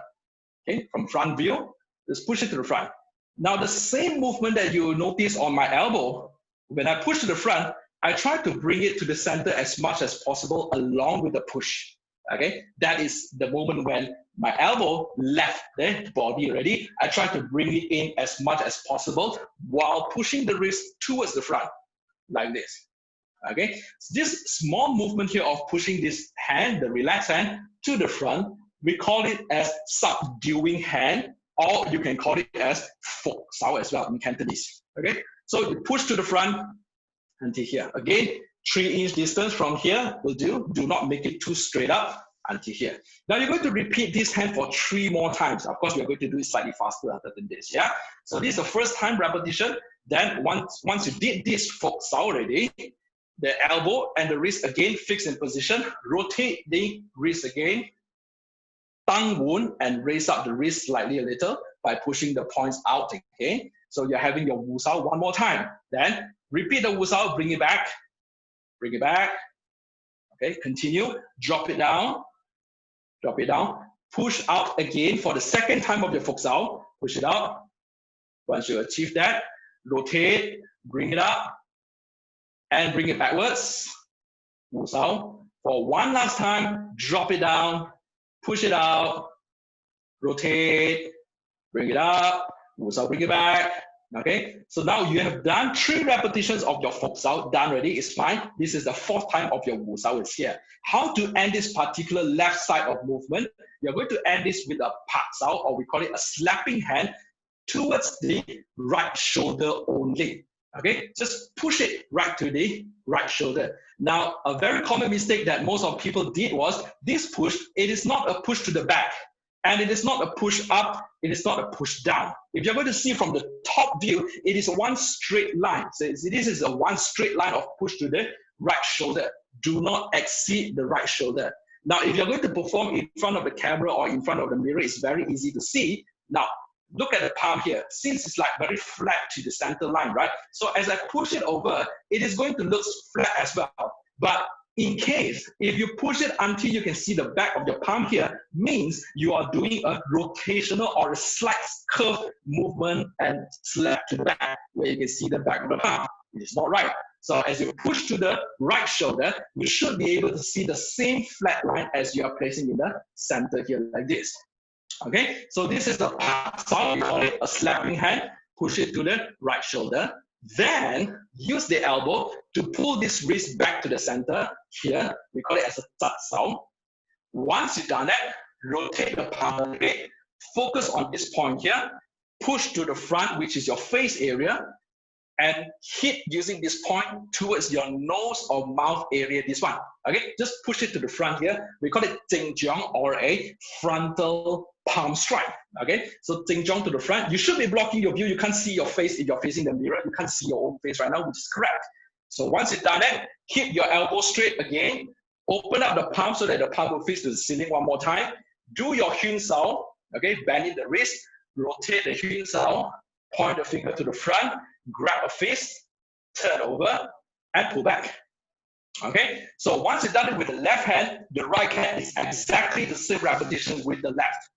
Okay, from front view, just push it to the front. Now the same movement that you notice on my elbow, when I push to the front, I try to bring it to the center as much as possible along with the push. Okay, that is the moment when my elbow left the body already. I try to bring it in as much as possible while pushing the wrist towards the front. Like this. Okay, so this small movement here of pushing this hand, the relaxed hand, to the front, we call it as subduing hand, or you can call it as fok sao as well in Cantonese. Okay, so you push to the front until here. Again, 3-inch distance from here will do. Do not make it too straight up until here. Now you're going to repeat this hand for 3 more times. Of course, we're going to do it slightly faster other than this. Yeah. So this is the first time repetition. Then once you did this fok sao already, the elbow and the wrist again fixed in position. Rotate the wrist again. Tang wound and raise up the wrist slightly a little by pushing the points out again. So you're having your wu sao one more time. Then repeat the wu sao, bring it back. Bring it back. Okay, continue. Drop it down. Drop it down. Push out again for the second time of your fok sao. Push it out. Once you achieve that, rotate, bring it up, and bring it backwards. Wu sao. For one last time, drop it down, push it out, rotate, bring it up, Wu sao, bring it back. Okay, so now you have done 3 repetitions of your fok sao, done already, it's fine. This is the 4th time of your wu sao is here. How to end this particular left side of movement? You're going to end this with a pak sao, or we call it a slapping hand, towards the right shoulder only. Okay, just push it right to the right shoulder. Now, a very common mistake that most of people did was this push, it is not a push to the back, and it is not a push up, it is not a push down. If you're going to see from the top view, it is one straight line. So this is a one straight line of push to the right shoulder. Do not exceed the right shoulder. Now, if you're going to perform in front of the camera or in front of the mirror, it's very easy to see. Now, look at the palm here. Since it's like very flat to the center line, right? So as I push it over, it is going to look flat as well. But in case, if you push it until you can see the back of your palm here, means you are doing a rotational or a slight curve movement and slap to the back where you can see the back of the palm. It is not right. So as you push to the right shoulder, you should be able to see the same flat line as you are placing in the center here like this. Okay, so this is the pak sao, we call it a slapping hand. Push it to the right shoulder. Then use the elbow to pull this wrist back to the center. Here, we call it as a tat sao. Once you've done that, rotate the palm away. Focus on this point here. Push to the front, which is your face area, and hit using this point towards your nose or mouth area, this one. Okay, just push it to the front here. We call it jing jiang, or a frontal palm strike. Okay, so jing jiang to the front. You should be blocking your view. You can't see your face if you're facing the mirror. You can't see your own face right now, which is correct. So once you've done that, keep your elbow straight again. Open up the palm so that the palm will face to the ceiling one more time. Do your Hyun sao. Okay, bending the wrist. Rotate the Hyun sao. Point the finger to the front. Grab a fist, turn over, and pull back. Okay, so once you've done it with the left hand, the right hand is exactly the same repetition with the left.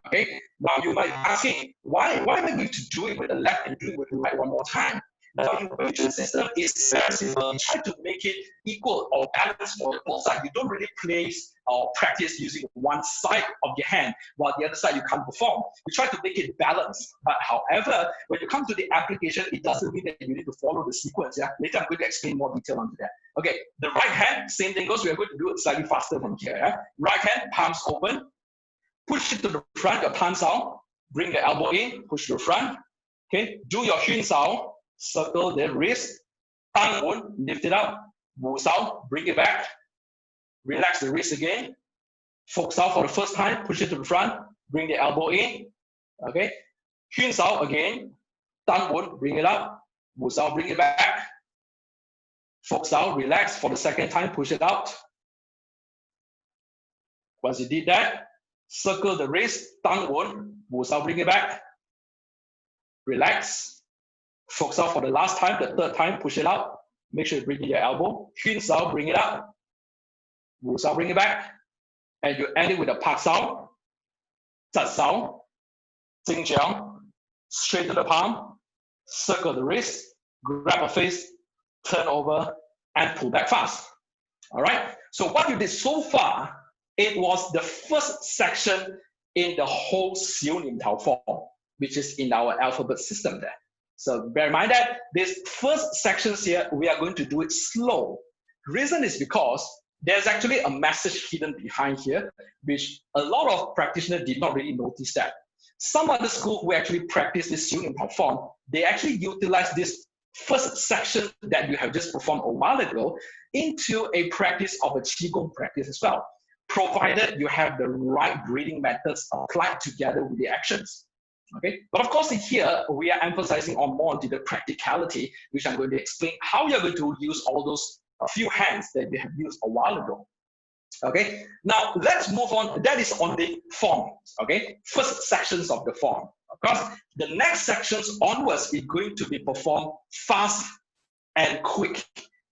Okay, now you might be asking, why am I going to do it with the left and do it with the right one more time? Now, in the Wing Chun system, it's very simple. You try to make it equal or balanced for both sides. You don't really place or practice using one side of your hand while the other side you can't perform. You try to make it balanced. But however, when you come to the application, it doesn't mean that you need to follow the sequence. Yeah, later I'm going to explain more detail onto that. Okay, the right hand, same thing goes. We're going to do it slightly faster from here. Yeah? Right hand, palms open, push it to the front, your palms out, bring the elbow in, push to the front. Okay, do your chun sao, circle the wrist, tang wun, lift it up, wu sao, bring it back, relax the wrist again, focus out for the first time, push it to the front, bring the elbow in. Okay, chun sao again, tang wun, bring it up, wu sao, bring it back, focus out, relax for the second time, push it out. Once you did that, circle the wrist, tang wun, wu sao, bring it back, relax, focus out for the last time, the third time, push it out, make sure you bring in your elbow, chun sao, bring it up, wu sao, bring it back, and you end it with a pak sao, zat sao, jing jiang, straight to the palm, circle the wrist, grab a face, turn over, and pull back fast. All right, so what you did so far, it was the first section in the whole Xiu Nim Tao form, which is in our alphabet system there. So bear in mind that this first sections here, we are going to do it slow. Reason is because there's actually a message hidden behind here, which a lot of practitioners did not really notice that. Some other schools who actually practice this Xiu Nim Tao form, they actually utilize this first section that you have just performed a while ago into a practice of a Qigong practice as well, provided you have the right breathing methods applied together with the actions. Okay, but of course here we are emphasizing on more onto the practicality, which I'm going to explain how you're going to use all those few hands that you have used a while ago. Okay, now let's move on. That is on the form. Okay, first sections of the form. Of course, the next sections onwards is going to be performed fast and quick.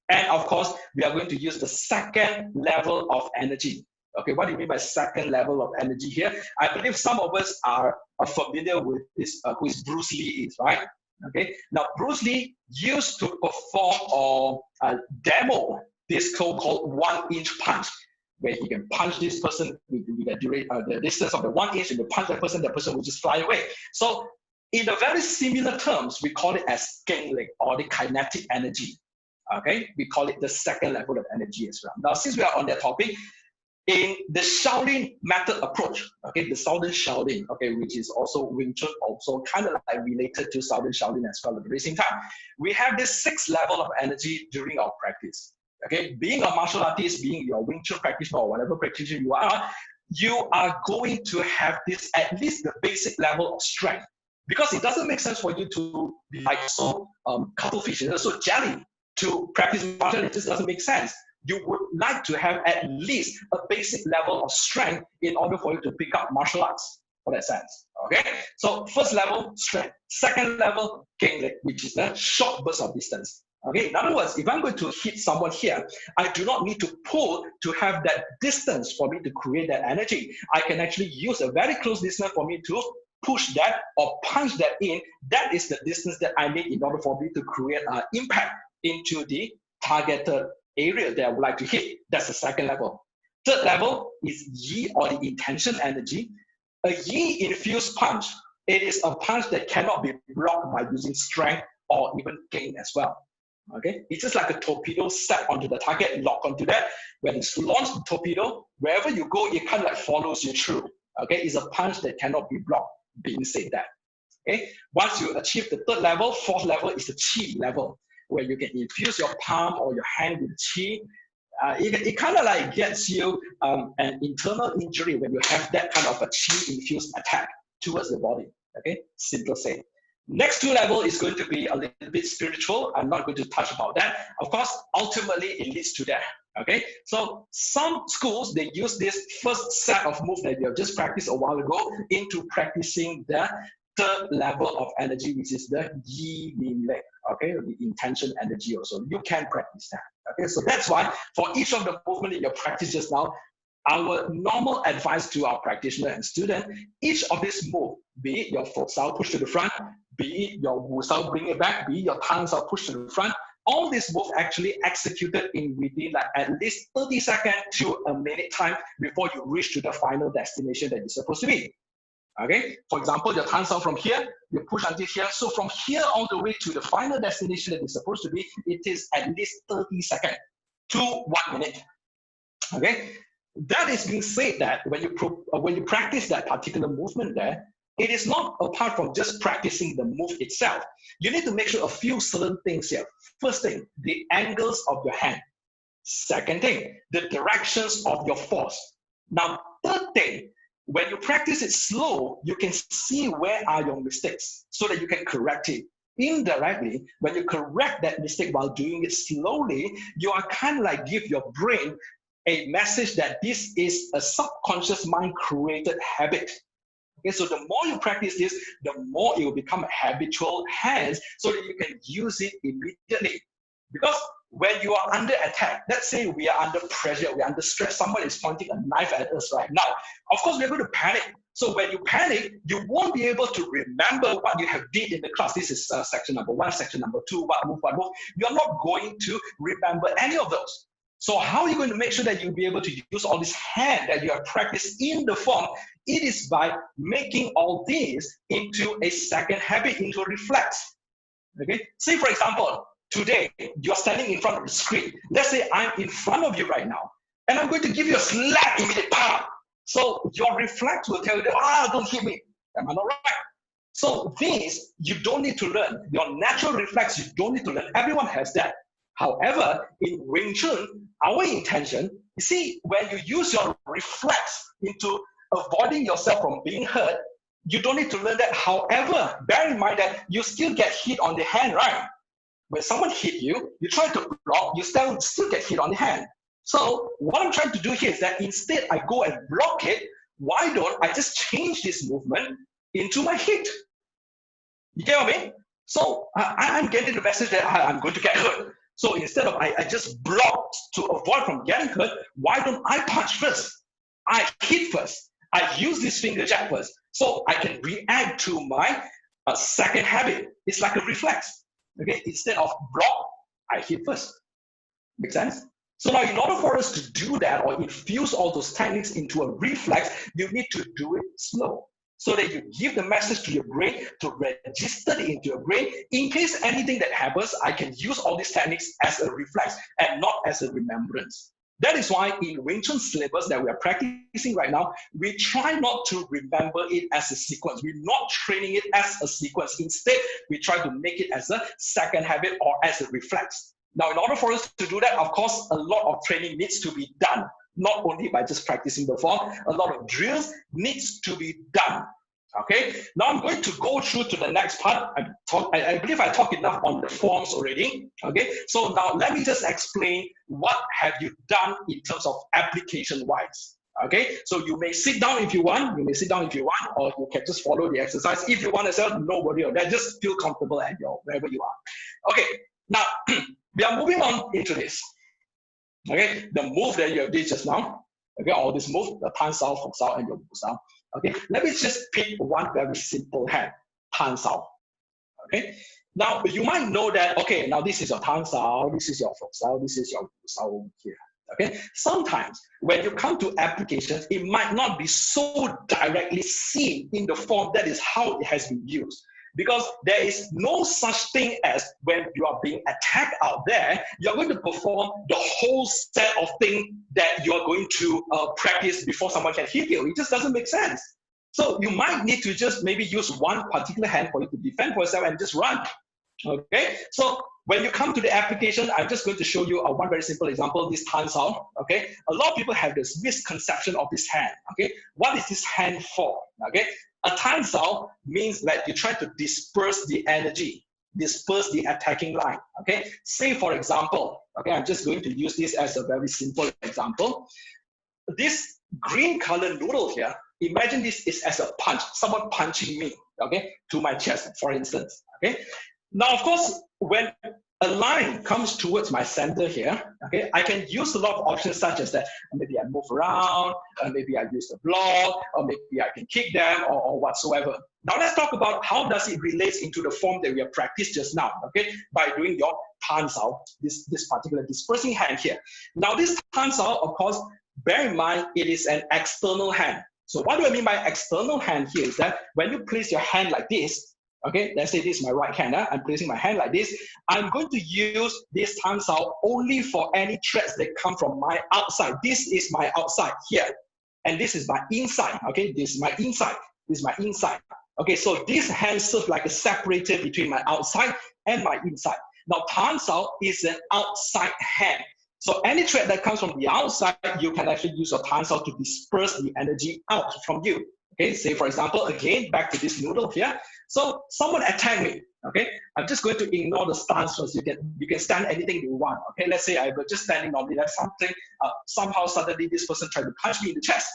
And of course, we are going to use the second level of energy. Okay, what do you mean by second level of energy here? I believe some of us are familiar with this, who is Bruce Lee is, right? Okay, now Bruce Lee used to perform or demo this so-called 1-inch punch, where he can punch this person with the distance of the 1 inch, and you punch that person will just fly away. So in a very similar terms, we call it as gangling or the kinetic energy. Okay, we call it the second level of energy as well. Now, since we are on that topic, in the Shaolin method approach, okay, the Southern Shaolin, okay, which is also Wing Chun, also kind of like related to Southern Shaolin as well at the same time, we have this 6 level of energy during our practice. Okay, being a martial artist, being your Wing Chun practitioner or whatever practitioner you are going to have this at least the basic level of strength, because it doesn't make sense for you to be like so cuttlefish, so jelly to practice martial arts. It just doesn't make sense. You would like to have at least a basic level of strength in order for you to pick up martial arts for that sense. Okay, so first level, strength. Second level, gangling, which is the short burst of distance. Okay, in other words, if I'm going to hit someone here, I do not need to pull to have that distance for me to create that energy. I can actually use a very close distance for me to push that or punch that in. That is the distance that I need in order for me to create an impact into the targeted area that I would like to hit. That's the second level. Third level is Yi or the intention energy. A Yi infused punch, it is a punch that cannot be blocked by using strength or even gain as well. Okay, it's just like a torpedo set onto the target, lock onto that. When it's launched the torpedo, wherever you go, it kind of like follows you through. Okay, it's a punch that cannot be blocked, being said that. Okay, once you achieve the third level, fourth level is the Qi level, where you can infuse your palm or your hand with Qi. It kind of like gets you an internal injury when you have that kind of a Qi infused attack towards the body. Okay, simple say. Next 2 level is going to be a little bit spiritual. I'm not going to touch about that. Of course, ultimately it leads to that. Okay, so some schools, they use this first set of moves that you have just practiced a while ago into practicing the third level of energy, which is the Yi Ning Lei. Okay, the intention energy also. You can practice that. Okay, so that's why for each of the movement in your practice just now, our normal advice to our practitioner and student, each of these moves, be it your Fok Sao push to the front, be it your Wu Sao bring it back, be it your Tan Sao push to the front, all these moves actually executed in within like at least 30 seconds to a minute time before you reach to the final destination that you're supposed to be. Okay, for example, your Tan Sao from here, you push until here. So from here all the way to the final destination that you're supposed to be, it is at least 30 seconds to 1 minute. Okay, that is being said that when you practice that particular movement there, it is not apart from just practicing the move itself. You need to make sure a few certain things here. First thing, the angles of your hand. Second thing, the directions of your force. Now, third thing, when you practice it slow, you can see where are your mistakes so that you can correct it. Indirectly, when you correct that mistake while doing it slowly, you are kind of like give your brain a message that this is a subconscious mind created habit. Okay, so the more you practice this, the more it will become a habitual hand so that you can use it immediately. Because when you are under attack, let's say we are under pressure, we're under stress, someone is pointing a knife at us right now. Of course, we're going to panic. So when you panic, you won't be able to remember what you have did in the class. This is section number 1, section number 2, what move. You're not going to remember any of those. So how are you going to make sure that you'll be able to use all this hand that you have practiced in the form? It is by making all these into a second habit, into a reflex. Okay. Say for example, today you're standing in front of the screen. Let's say I'm in front of you right now, and I'm going to give you a slap immediate power. So your reflex will tell you that, don't hit me. Am I not right? So this you don't need to learn. Your natural reflex you don't need to learn. Everyone has that. However, in Wing Chun, our intention, you see, when you use your reflex into avoiding yourself from being hurt, you don't need to learn that. However, bear in mind that you still get hit on the hand, right? When someone hit you, you try to block, you still get hit on the hand. So what I'm trying to do here is that instead I go and block it, why don't I just change this movement into my hit? You get what I mean? So I'm getting the message that I'm going to get hurt. So instead of I just block to avoid from getting hurt, why don't I punch first? I hit first. I use this finger jack first. So I can react to my second habit. It's like a reflex. Okay, instead of block, I hit first. Make sense? So now in order for us to do that or infuse all those techniques into a reflex, you need to do it slow. So that you give the message to your brain to register it into your brain. In case anything that happens, I can use all these techniques as a reflex and not as a remembrance. That is why in Wing Chun syllabus that we are practicing right now, we try not to remember it as a sequence. We're not training it as a sequence. Instead, we try to make it as a second habit or as a reflex. Now, in order for us to do that, of course, a lot of training needs to be done. Not only by just practicing the form, a lot of drills needs to be done. Okay, now I'm going to go through to the next part. I believe I talked enough on the forms already. Okay, so now let me just explain what have you done in terms of application-wise. Okay, so you may sit down if you want, or you can just follow the exercise. If you want to say, no worry about that, just feel comfortable at wherever you are. Okay, now we are moving on into this. Okay, the move that you have did just now. Okay, all this move, the Tan Sao, Fok Sao, and your Wu Sao. Okay, let me just pick one very simple hand, Tan Sao. Okay, now you might know that, okay, now this is your Tan Sao, this is your Fok Sao, this is your Wu Sao over here. Okay, sometimes when you come to applications, it might not be so directly seen in the form that is how it has been used. Because there is no such thing as when you are being attacked out there, you're going to perform the whole set of things that you're going to practice before someone can hit you. It just doesn't make sense. So you might need to just maybe use one particular hand for you to defend for yourself and just run. Okay, so when you come to the application, I'm just going to show you one very simple example, this Tan Sao. Okay, a lot of people have this misconception of this hand. Okay, what is this hand for? Okay, a Tan Sao means that you try to disperse the energy, disperse the attacking line. Okay, say for example, okay, I'm just going to use this as a very simple example. This green color noodle here, imagine this is as a punch, someone punching me, okay, to my chest, for instance. Okay, now of course, when a line comes towards my center here, okay, I can use a lot of options such as that. Maybe I move around, maybe I use the block, or maybe I can kick them, or whatsoever. Now let's talk about how does it relates into the form that we have practiced just now, okay, by doing your tan sao, this particular dispersing hand here. Now this tan sao, of course, bear in mind, it is an external hand. So what do I mean by external hand here is that when you place your hand like this, okay, let's say this is my right hand. I'm placing my hand like this. I'm going to use this tan sao only for any threads that come from my outside. This is my outside here. And this is my inside. Okay, this is my inside. This is my inside. Okay, so this hand serves like a separator between my outside and my inside. Now, tan sao is an outside hand. So any thread that comes from the outside, you can actually use your tan sao to disperse the energy out from you. Okay, say for example, again, back to this noodle here. So someone attacked me, okay? I'm just going to ignore the stance first. You can stand anything you want, okay? Let's say I was just standing normally, that's something, somehow suddenly this person tried to punch me in the chest.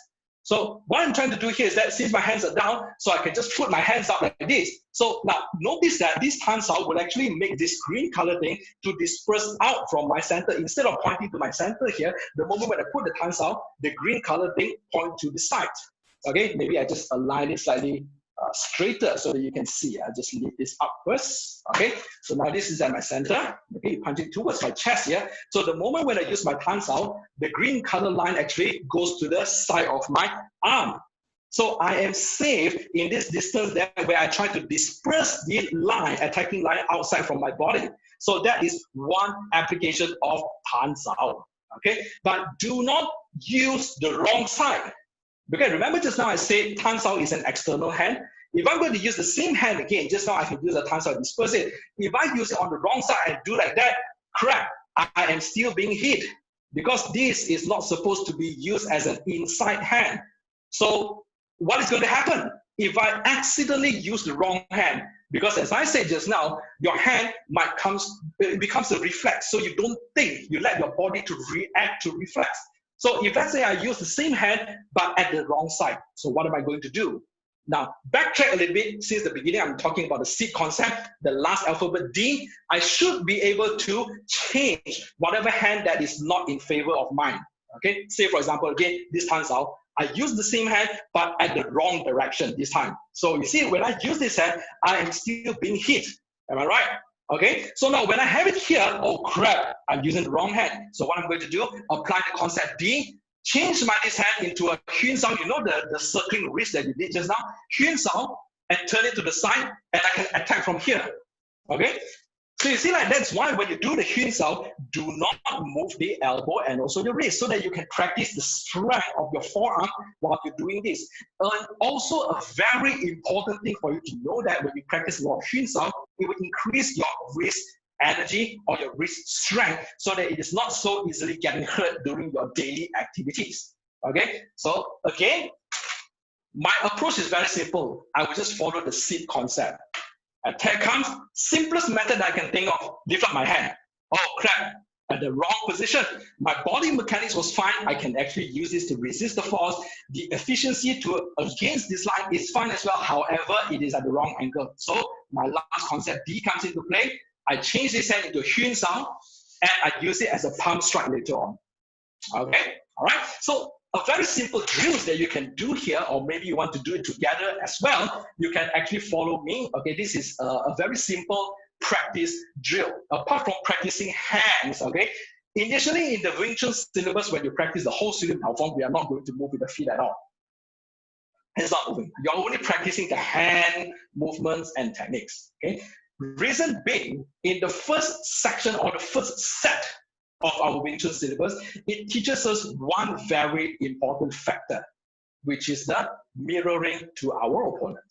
So what I'm trying to do here is that since my hands are down, so I can just put my hands up like this. So now notice that this tan sao will actually make this green color thing to disperse out from my center. Instead of pointing to my center here, the moment when I put the tan sao, the green color thing point to the side. Okay, maybe I just align it slightly straighter so that you can see. I'll just lift this up first. Okay, so now this is at my center. Okay, punching towards my chest here. So the moment when I use my tan sao, the green color line actually goes to the side of my arm. So I am safe in this distance there where I try to disperse the line, attacking line outside from my body. So that is one application of tan sao. Okay, but do not use the wrong side. Because remember just now I said tan sao is an external hand. If I'm going to use the same hand again, just now I can use the tan sao to disperse it. If I use it on the wrong side and do like that, crap, I am still being hit. Because this is not supposed to be used as an inside hand. So what is going to happen? If I accidentally use the wrong hand, because as I said just now, your hand becomes a reflex. So you don't think, you let your body to react to reflex. So if let's say I use the same hand, but at the wrong side, so what am I going to do? Now, backtrack a little bit. Since the beginning, I'm talking about the seed concept, the last alphabet D. I should be able to change whatever hand that is not in favor of mine. Okay, say for example, again, this tan sao, I use the same hand, but at the wrong direction this time. So you see, when I use this hand, I am still being hit. Am I right? Okay, so now when I have it here, oh crap, I'm using the wrong hand. So what I'm going to do, apply the concept D, change this hand into a chun sao. You know the circling wrist that you did just now? Chun sao, and turn it to the side, and I can attack from here. Okay, so you see, like that's why when you do the chun sao, do not move the elbow and also the wrist, so that you can practice the strength of your forearm while you're doing this. And also a very important thing for you to know that when you practice a lot of chun sao, it will increase your wrist energy or your wrist strength so that it is not so easily getting hurt during your daily activities. Okay, so again, my approach is very simple. I will just follow the seed concept. Attack comes, simplest method I can think of, lift up my hand. Oh crap, at the wrong position. My body mechanics was fine. I can actually use this to resist the force. The efficiency to against this line is fine as well. However, it is at the wrong angle. So my last concept D comes into play. I change this hand into a chun sao, and I use it as a palm strike later on. Okay, all right. So a very simple drills that you can do here, or maybe you want to do it together as well, you can actually follow me. Okay, this is a very simple practice drill. Apart from practicing hands, okay, initially in the Wing Chun syllabus, when you practice the whole Silim Tao form, we are not going to move with the feet at all. It's not moving. You're only practicing the hand movements and techniques. Okay. Reason being, in the first section or the first set of our Wing Chun syllabus, it teaches us one very important factor, which is the mirroring to our opponent.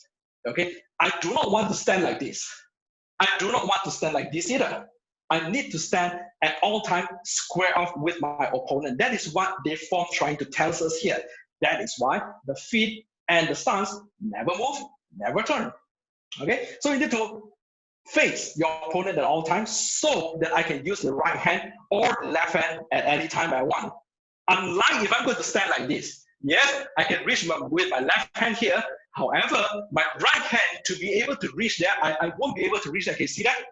Okay, I do not want to stand like this. I do not want to stand like this either. I need to stand at all times square off with my opponent. That is what they form trying to tell us here. That is why the feet and the stance never move, never turn. Okay, so you need to face your opponent at all times so that I can use the right hand or the left hand at any time I want. Unlike if I'm going to stand like this, yes, I can reach with my left hand here. However, my right hand, to be able to reach there, I won't be able to reach there. Can you see that?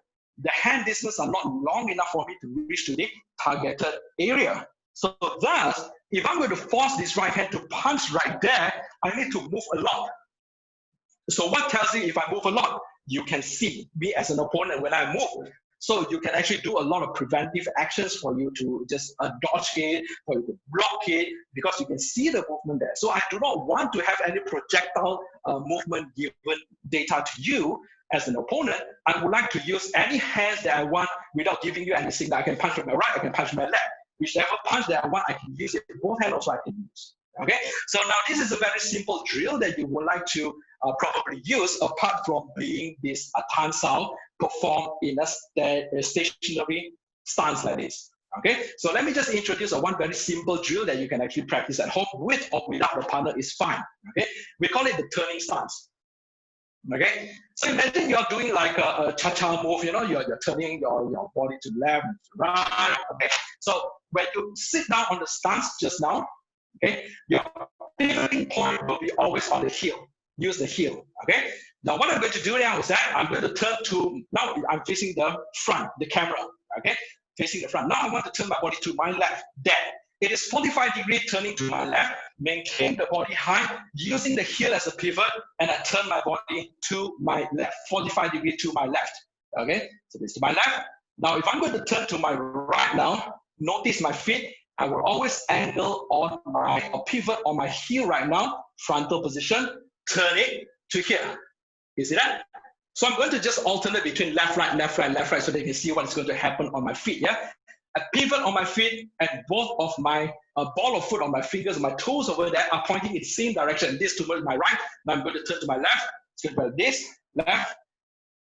the hand distance are not long enough for me to reach to the targeted area. So thus, if I'm going to force this right hand to punch right there, I need to move a lot. So what tells you if I move a lot? You can see me as an opponent when I move. So you can actually do a lot of preventive actions for you to just dodge it, for you to block it, because you can see the movement there. So I do not want to have any projectile movement given data to you as an opponent. I would like to use any hands that I want without giving you any signal. I can punch with my right, I can punch with my left. Whichever punch that I want, I can use it. Both hands also I can use. Okay, so now this is a very simple drill that you would like to probably use, apart from being this tan sao performed in a stationary stance like this. Okay, so let me just introduce one very simple drill that you can actually practice at home with or without a partner is fine. Okay, we call it the turning stance. Okay, so imagine you're doing like a cha-cha move, you know, you're turning your body to left, to right. Okay, so when you sit down on the stance just now, okay, your pivoting point will be always on the heel. Use the heel. Okay. Now what I'm going to do now is that I'm going to turn to, now I'm facing the front, the camera. Okay, facing the front. Now I want to turn my body to my left. There. It is 45 degrees turning to my left. Maintain the body high, using the heel as a pivot, and I turn my body to my left. 45 degrees to my left. Okay. So this to my left. Now if I'm going to turn to my right now, notice my feet. I will always angle on my or pivot on my heel right now, frontal position, turn it to here. You see that? So I'm going to just alternate between left, right, left, right, left, right, so that you can see what's going to happen on my feet. Yeah, I pivot on my feet, and both of my ball of foot on my fingers, my toes over there are pointing in the same direction. This towards my right. Now I'm going to turn to my left. It's going to be like this: left,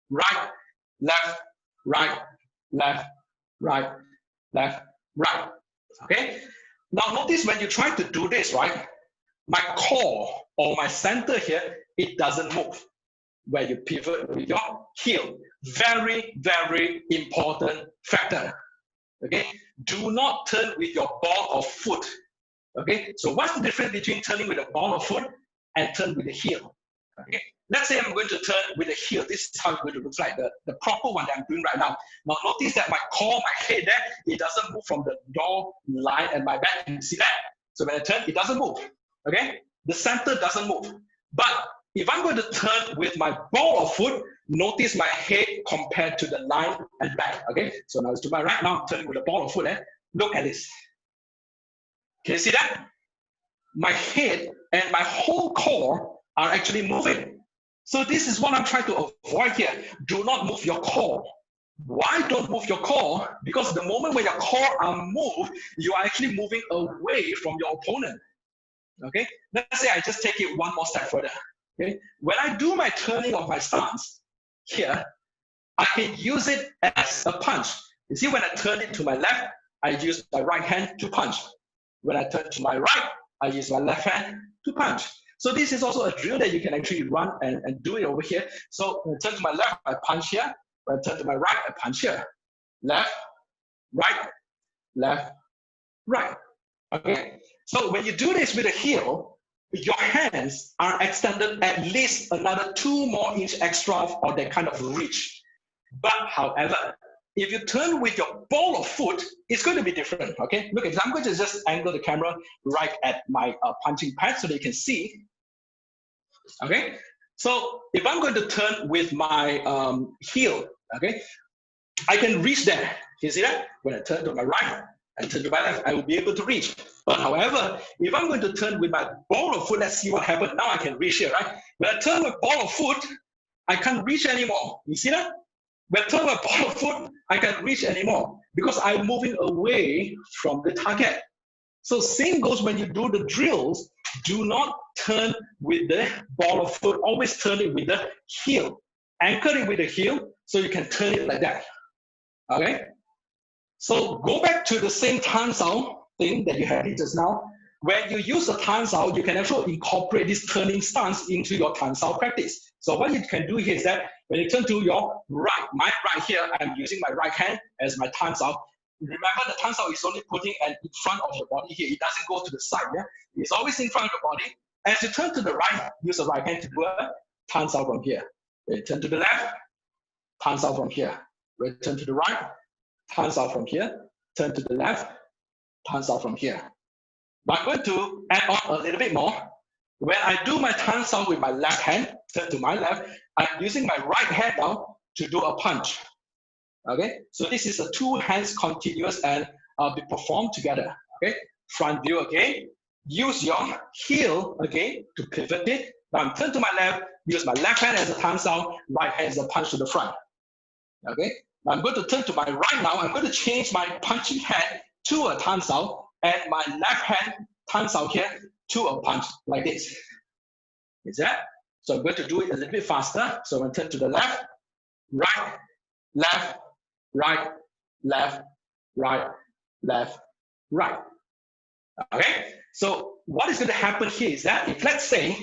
right, left, right, left, right, left, right. Okay. Now notice when you try to do this, right? My core or my center here, it doesn't move. Where you pivot with your heel. Very, very important factor. Okay. Do not turn with your ball of foot. Okay. So what's the difference between turning with a ball of foot and turn with the heel? Okay. Let's say I'm going to turn with the heel. This is how it's going to look like, the proper one that I'm doing right now. Now notice that my core, my head there, it doesn't move from the door line and my back. You see that? So when I turn, it doesn't move. Okay? The center doesn't move. But if I'm going to turn with my ball of foot, notice my head compared to the line and back. Okay? So now it's to my right. Now I'm turning with the ball of foot. Look at this. Can you see that? My head and my whole core are actually moving. So this is what I'm trying to avoid here. Do not move your core. Why don't move your core? Because the moment when your core are moved, you are actually moving away from your opponent. Okay? Let's say I just take it one more step further. Okay? When I do my turning of my stance here, I can use it as a punch. You see, when I turn it to my left, I use my right hand to punch. When I turn to my right, I use my left hand to punch. So this is also a drill that you can actually run and do it over here. So when I turn to my left, I punch here. When I turn to my right, I punch here. Left, right, left, right. Okay. So when you do this with a heel, your hands are extended at least another 2 more inches extra or that kind of reach. But however, if you turn with your ball of foot, it's going to be different. Okay. Look, I'm going to just angle the camera right at my punching pad so that you can see. Okay, so if I'm going to turn with my heel, okay, I can reach there. You see that? When I turn to my right and turn to my left, I will be able to reach. But however, if I'm going to turn with my ball of foot, let's see what happens. Now I can reach here, right? When I turn my ball of foot, I can't reach anymore. You see that? When I turn my ball of foot, I can't reach anymore because I'm moving away from the target. So same goes when you do the drills. Do not turn with the ball of foot. Always turn it with the heel. Anchor it with the heel so you can turn it like that. Okay? So go back to the same tan sao thing that you had just now. When you use the tan sao, you can actually incorporate this turning stance into your tan sao practice. So what you can do here is that when you turn to your right, my right here, I'm using my right hand as my tan sao. Remember, the tan sao is only putting in front of the body here. It doesn't go to the side. Yeah, it's always in front of the body. As you turn to the right, use the right hand to do a tan sao from here. Then turn to the left, tan sao from here. return to the right, turns out from here, turn to the left, turns out from here. But I'm going to add on a little bit more. When I do my turns out with my left hand, turn to my left, I'm using my right hand now to do a punch. Okay, so this is a two hands continuous and be performed together. Okay, front view again. Use your heel again to pivot it. Now I'm turn to my left, use my left hand as a turn out, right hand as a punch to the front. Okay, now I'm going to turn to my right now. I'm going to change my punching hand to a turn out, and my left hand turns out here to a punch like this. Is that? So I'm going to do it a little bit faster. So I'm going to turn to the left, right, left, right, left, right, left, right. Okay, so what is going to happen here is that if, let's say,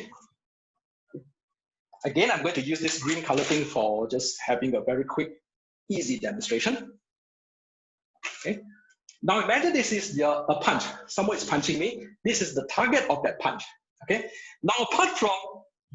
again, I'm going to use this green color thing for just having a very quick, easy demonstration. Okay, now imagine this is a punch. Someone is punching me. This is the target of that punch. Okay, now apart from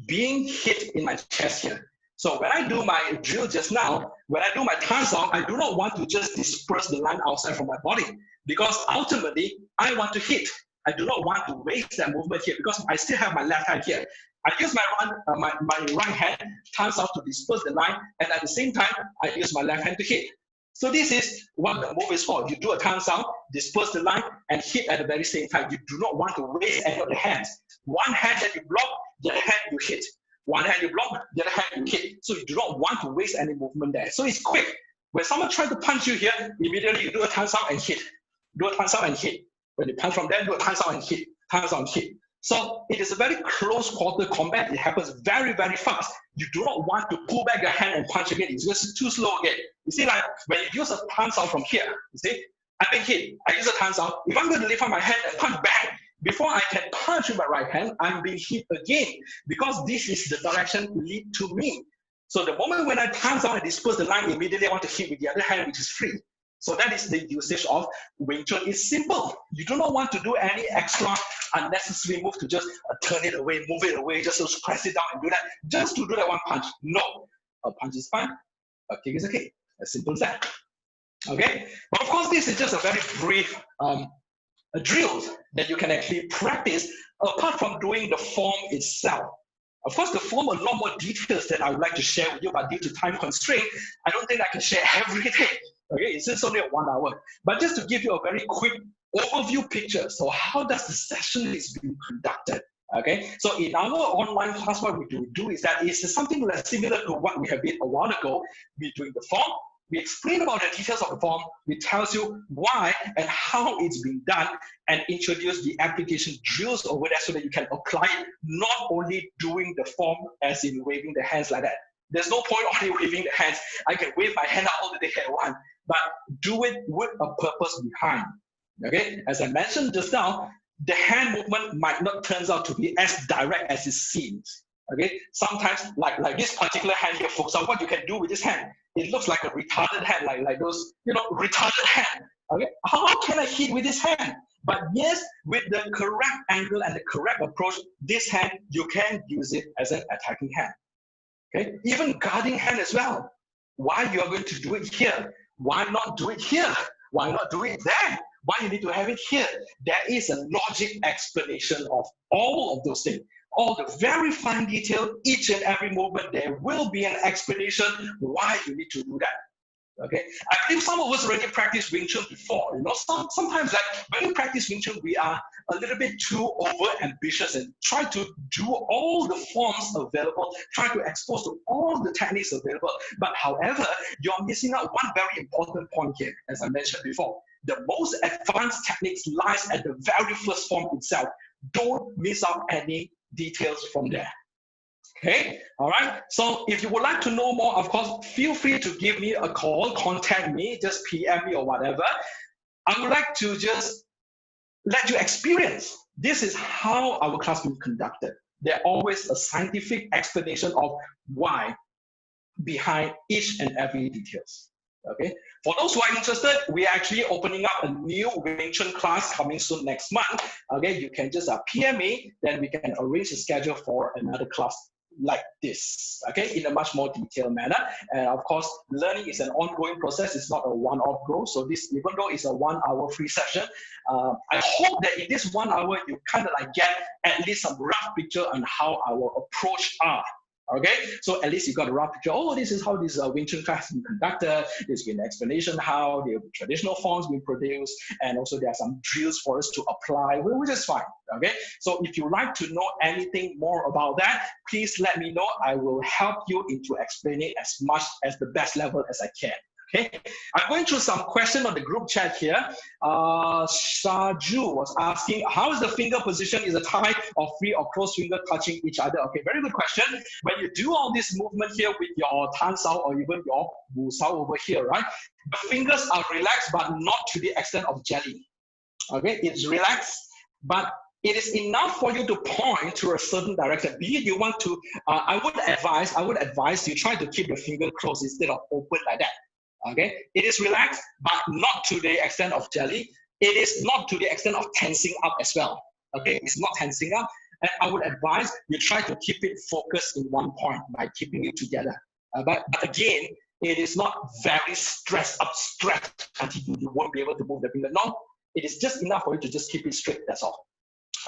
being hit in my chest here, so when I do my drill just now, when I do my turns out, I do not want to just disperse the line outside from my body, because ultimately I want to hit. I do not want to waste that movement here because I still have my left hand here. I use my right hand, turns out to disperse the line, and at the same time, I use my left hand to hit. So this is what the move is for. You do a turns out, disperse the line, and hit at the very same time. You do not want to waste any of the hands. One hand that you block, the other hand you hit. One hand you block, the other hand you hit. So you do not want to waste any movement there. So it's quick. When someone tries to punch you here, immediately you do a turns out and hit. Do a turns out and hit. When you punch from there, do a turns out and hit. Turns out and hit. So it is a very close quarter combat. It happens very, very fast. You do not want to pull back your hand and punch again. It's just too slow again. You see, like when you use a turns out from here, you see, I've been hit. I use a turns out. If I'm going to lift up my hand and punch back, before I can punch with my right hand, I'm being hit again because this is the direction lead to me. So the moment when I turns out and disperse the line, immediately I want to hit with the other hand, which is free. So that is the usage of Wing Chun. It's simple. You do not want to do any extra unnecessary move to just turn it away, move it away, just to press it down and do that, just to do that one punch. No, a punch is fine, a kick is a kick. As simple as that. Okay, but of course this is just a very brief drills that you can actually practice apart from doing the form itself. Of course, the form a lot more details that I would like to share with you, but due to time constraint, I don't think I can share everything. Okay, it's just only 1 hour. But just to give you a very quick overview picture, so how does the session is being conducted? Okay, so in our online class, what we do is that it's something less similar to what we have did a while ago. We're doing the form. We explain about the details of the form, we tell you why and how it's being done, and introduce the application drills over there so that you can apply it, not only doing the form as in waving the hands like that. There's no point only waving the hands. I can wave my hand out all the day at once, but do it with a purpose behind. Okay, as I mentioned just now, the hand movement might not turn out to be as direct as it seems. Okay, sometimes like this particular hand here, folks, so what you can do with this hand, it looks like a retarded hand, like those, retarded hand. Okay, how can I hit with this hand? But yes, with the correct angle and the correct approach, this hand, you can use it as an attacking hand. Okay, even guarding hand as well. Why you are going to do it here? Why not do it here? Why not do it there? Why you need to have it here? There is a logic explanation of all of those things. All the very fine detail, each and every movement, there will be an explanation why you need to do that. Okay, I believe some of us already practiced Wing Chun before. Sometimes like when we practice Wing Chun, we are a little bit too over ambitious and try to do all the forms available, try to expose to all the techniques available. But however, you're missing out one very important point here, as I mentioned before. The most advanced techniques lies at the very first form itself. Don't miss out any details from there. Okay, all right. So if you would like to know more, of course, feel free to give me a call, contact me, just PM me or whatever. I would like to just let you experience. This is how our class will be conducted. There's always a scientific explanation of why behind each and every details. Okay, for those who are interested, we are actually opening up a new Wing Chun class coming soon next month. Okay, you can just PM me, then we can arrange a schedule for another class like this, okay, in a much more detailed manner. And of course, learning is an ongoing process. It's not a one-off goal. So this, even though it's a 1 hour free session, I hope that in this 1 hour, you kind of like get at least some rough picture on how our approach are. Okay, so at least you got a rough picture. Oh, this is how this Wing Chun class has been conducted. There's been an explanation how the traditional forms been produced, and also there are some drills for us to apply, which is fine. Okay, so if you like to know anything more about that, please let me know. I will help you into explaining as much as the best level as I can. Okay, I'm going through some questions on the group chat here. Shaju was asking, how is the finger position? Is it high or free or close finger touching each other? Okay, very good question. When you do all this movement here with your Tan Sao or even your Wu Sao over here, right? The fingers are relaxed, but not to the extent of jelly. Okay, it's relaxed, but it is enough for you to point to a certain direction. Be it you want to, I would advise you try to keep your finger closed instead of open like that. Okay, it is relaxed, but not to the extent of jelly. It is not to the extent of tensing up as well. Okay, it's not tensing up. And I would advise you try to keep it focused in one point by keeping it together. But again, it is not very stretched until you won't be able to move the finger. No, it is just enough for you to just keep it straight. That's all.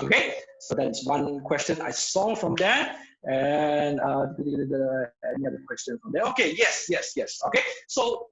Okay, so that's one question I saw from there. And any other question from there? Okay, yes. Okay, so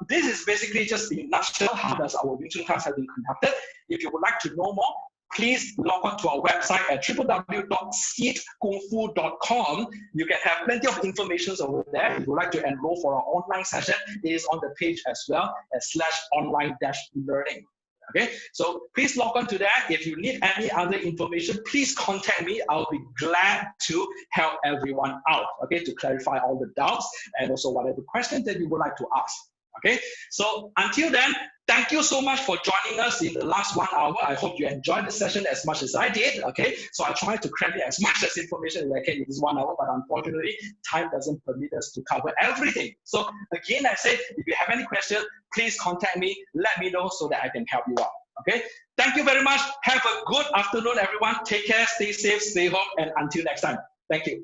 this is basically just in a nutshell how does our Wing Chun class have been conducted. If you would like to know more, please log on to our website at www.seedkungfu.com. You can have plenty of information over there. If you would like to enroll for our online session, it is on the page as well as /online-learning. Okay, so please log on to that. If you need any other information, please contact me. I'll be glad to help everyone out, okay, to clarify all the doubts and also whatever questions that you would like to ask. Okay, so until then, thank you so much for joining us in the last 1 hour. I hope you enjoyed the session as much as I did. Okay, so I tried to cram in as much as information as I can in this 1 hour, but unfortunately, time doesn't permit us to cover everything. So again, I say, if you have any questions, please contact me. Let me know so that I can help you out. Okay, thank you very much. Have a good afternoon, everyone. Take care, stay safe, stay home, and until next time. Thank you.